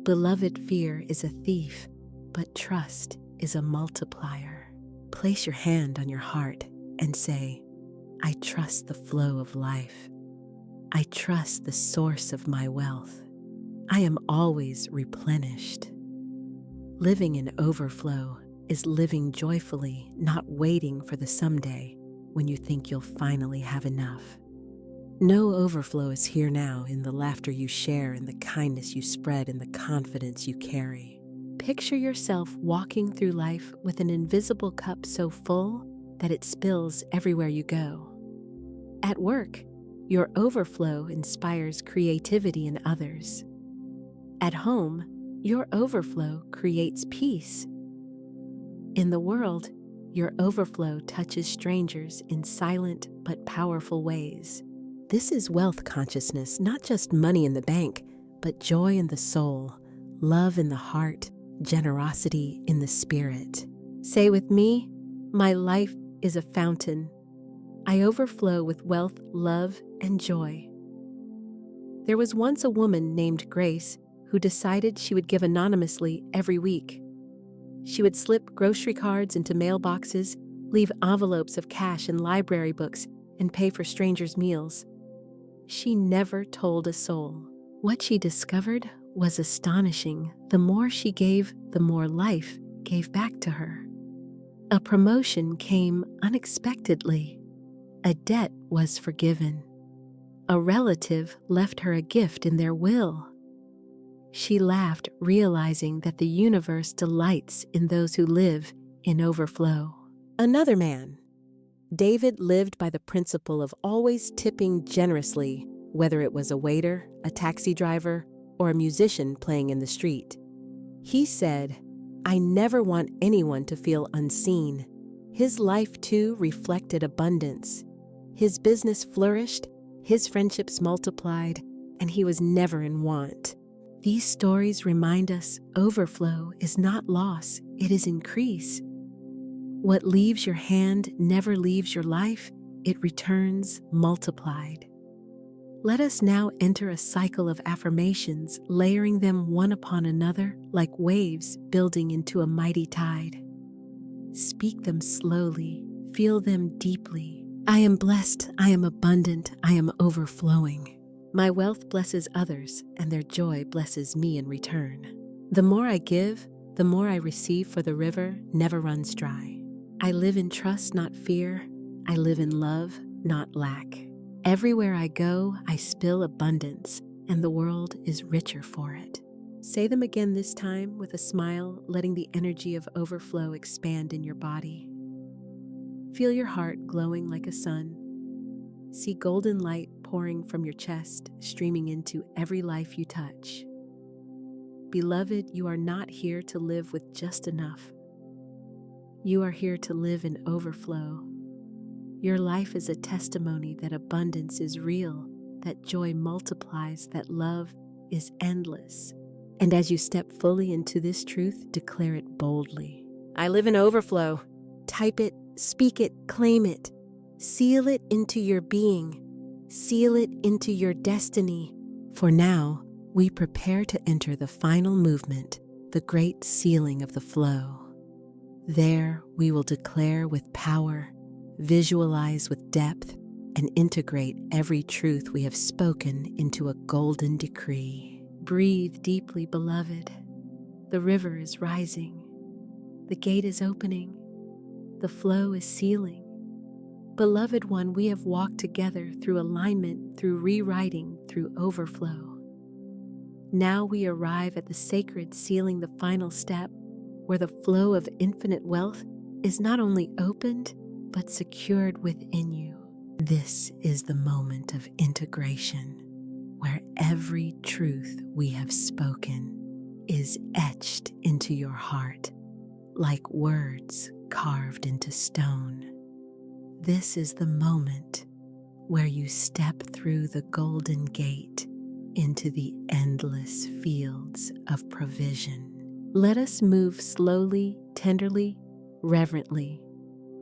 Beloved, fear is a thief, but trust is a multiplier. Place your hand on your heart and say, I trust the flow of life. I trust the source of my wealth. I am always replenished. Living in overflow is living joyfully, not waiting for the someday when you think you'll finally have enough. No, overflow is here now, in the laughter you share, in the kindness you spread, in the confidence you carry. Picture yourself walking through life with an invisible cup so full that it spills everywhere you go. At work, your overflow inspires creativity in others. At home, your overflow creates peace. In the world, your overflow touches strangers in silent but powerful ways. This is wealth consciousness, not just money in the bank, but joy in the soul, love in the heart, generosity in the spirit. Say with me, my life is a fountain. I overflow with wealth, love, and joy. There was once a woman named Grace who decided she would give anonymously every week. She would slip grocery cards into mailboxes, leave envelopes of cash in library books, and pay for strangers' meals. She never told a soul. What she discovered was astonishing. The more she gave, the more life gave back to her. A promotion came unexpectedly. A debt was forgiven. A relative left her a gift in their will. She laughed, realizing that the universe delights in those who live in overflow. Another man. David lived by the principle of always tipping generously, whether it was a waiter, a taxi driver, or a musician playing in the street. He said, "I never want anyone to feel unseen." His life, too, reflected abundance. His business flourished, his friendships multiplied, and he was never in want. These stories remind us overflow is not loss, it is increase. What leaves your hand never leaves your life, it returns multiplied. Let us now enter a cycle of affirmations, layering them one upon another like waves building into a mighty tide. Speak them slowly, feel them deeply. I am blessed, I am abundant, I am overflowing. My wealth blesses others, and their joy blesses me in return. The more I give, the more I receive, for the river never runs dry. I live in trust, not fear. I live in love, not lack. Everywhere I go, I spill abundance, and the world is richer for it. Say them again, this time with a smile, letting the energy of overflow expand in your body. Feel your heart glowing like a sun. See golden light pouring from your chest, streaming into every life you touch. Beloved, you are not here to live with just enough. You are here to live in overflow. Your life is a testimony that abundance is real, that joy multiplies, that love is endless. And as you step fully into this truth, declare it boldly. I live in overflow. Type it, speak it, claim it. Seal it into your being. Seal it into your destiny. For now, we prepare to enter the final movement, the great sealing of the flow. There, we will declare with power, visualize with depth, and integrate every truth we have spoken into a golden decree. Breathe deeply, beloved. The river is rising. The gate is opening. The flow is sealing. Beloved one, we have walked together through alignment, through rewriting, through overflow. Now we arrive at the sacred sealing, the final step, where the flow of infinite wealth is not only opened, but secured within you. This is the moment of integration, where every truth we have spoken is etched into your heart, like words carved into stone. This is the moment where you step through the golden gate into the endless fields of provision. Let us move slowly, tenderly, reverently.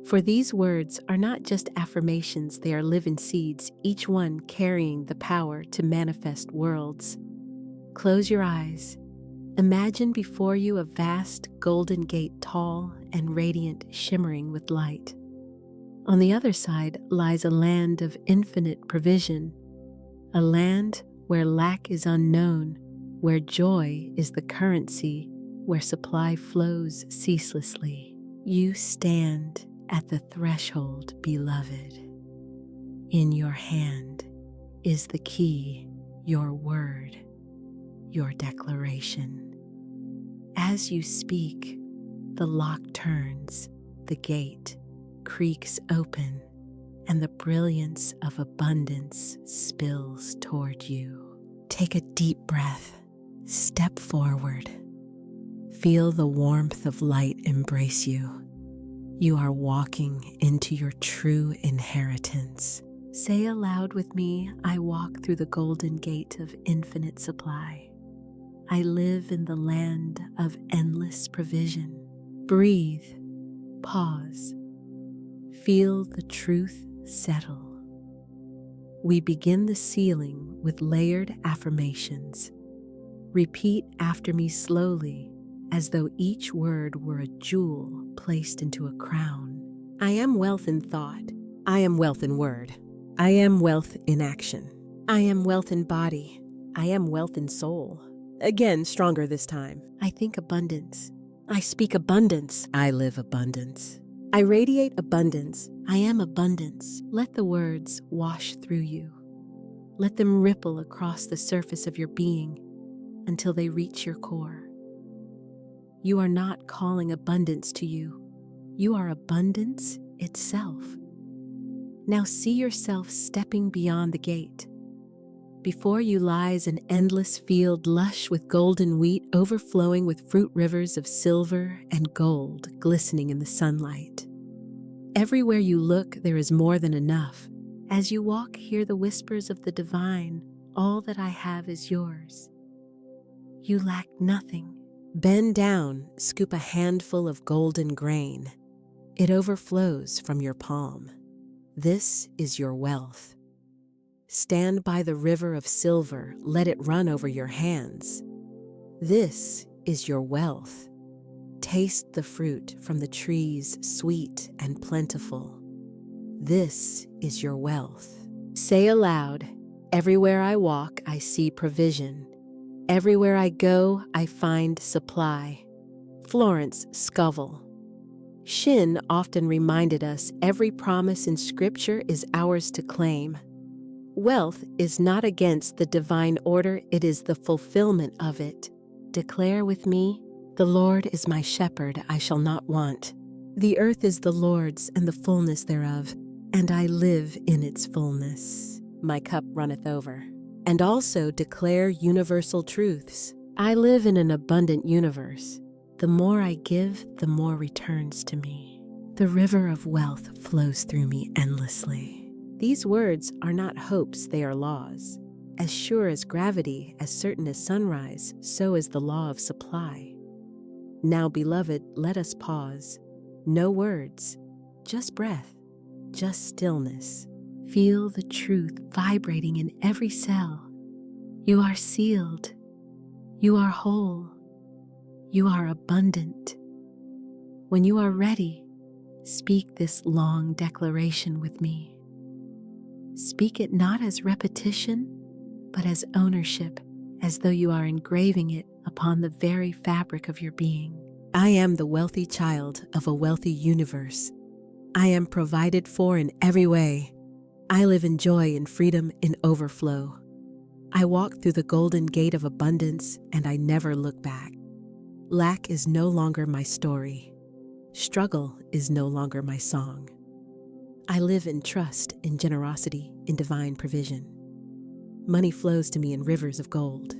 For these words are not just affirmations, they are living seeds, each one carrying the power to manifest worlds. Close your eyes. Imagine before you a vast golden gate, tall and radiant, shimmering with light. On the other side lies a land of infinite provision, a land where lack is unknown, where joy is the currency, where supply flows ceaselessly. You stand at the threshold, beloved. In your hand is the key, your word, your declaration. As you speak, the lock turns, the gate creaks open, and the brilliance of abundance spills toward you. Take a deep breath, step forward. Feel the warmth of light embrace you. You are walking into your true inheritance. Say aloud with me, I walk through the golden gate of infinite supply. I live in the land of endless provision. Breathe, pause, feel the truth settle. We begin the sealing with layered affirmations. Repeat after me slowly, as though each word were a jewel placed into a crown. I am wealth in thought. I am wealth in word. I am wealth in action. I am wealth in body. I am wealth in soul. Again, stronger this time. I think abundance. I speak abundance. I live abundance. I radiate abundance. I am abundance. Let the words wash through you. Let them ripple across the surface of your being until they reach your core. You are not calling abundance to you. You are abundance itself. Now see yourself stepping beyond the gate. Before you lies an endless field lush with golden wheat overflowing with fruit rivers of silver and gold glistening in the sunlight. Everywhere you look, there is more than enough. As you walk, hear the whispers of the divine. All that I have is yours. You lack nothing. Bend down, scoop a handful of golden grain. It overflows from your palm. This is your wealth. Stand by the river of silver, let it run over your hands. This is your wealth. Taste the fruit from the trees, sweet and plentiful. This is your wealth. Say aloud, everywhere I walk, I see provision. Everywhere I go, I find supply. Florence Scovel Shinn often reminded us every promise in Scripture is ours to claim. Wealth is not against the divine order, it is the fulfillment of it. Declare with me, the Lord is my shepherd, I shall not want. The earth is the Lord's and the fullness thereof, and I live in its fullness. My cup runneth over. And also declare universal truths. I live in an abundant universe. The more I give, the more returns to me. The river of wealth flows through me endlessly. These words are not hopes, they are laws. As sure as gravity, as certain as sunrise, so is the law of supply. Now, beloved, let us pause. No words, just breath, just stillness. Feel the truth vibrating in every cell. You are sealed. You are whole. You are abundant. When you are ready, speak this long declaration with me. Speak it not as repetition, but as ownership, as though you are engraving it upon the very fabric of your being. I am the wealthy child of a wealthy universe. I am provided for in every way. I live in joy and freedom in overflow. I walk through the golden gate of abundance, and I never look back. Lack is no longer my story. Struggle is no longer my song. I live in trust, in generosity, in divine provision. Money flows to me in rivers of gold.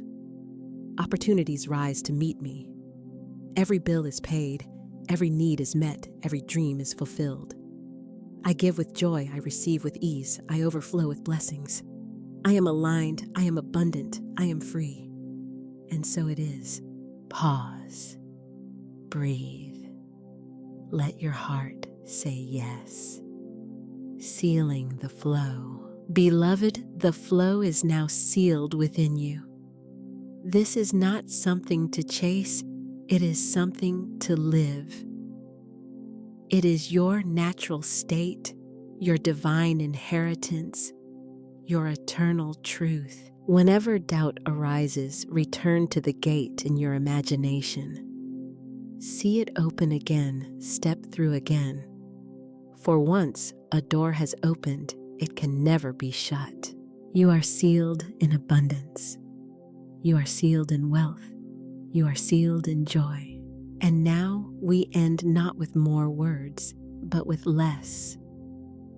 Opportunities rise to meet me. Every bill is paid, every need is met, every dream is fulfilled. I give with joy, I receive with ease, I overflow with blessings. I am aligned, I am abundant, I am free. And so it is. Pause. Breathe. Let your heart say yes. Sealing the flow. Beloved, the flow is now sealed within you. This is not something to chase, it is something to live. It is your natural state, your divine inheritance, your eternal truth. Whenever doubt arises, return to the gate in your imagination. See it open again, step through again. For once a door has opened, it can never be shut. You are sealed in abundance. You are sealed in wealth. You are sealed in joy. And now we end not with more words, but with less.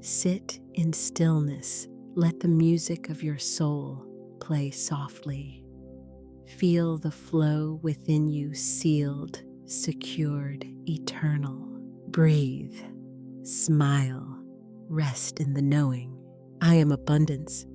Sit in stillness. Let the music of your soul play softly. Feel the flow within you, sealed, secured, eternal. Breathe. Smile. Rest in the knowing. I am abundance.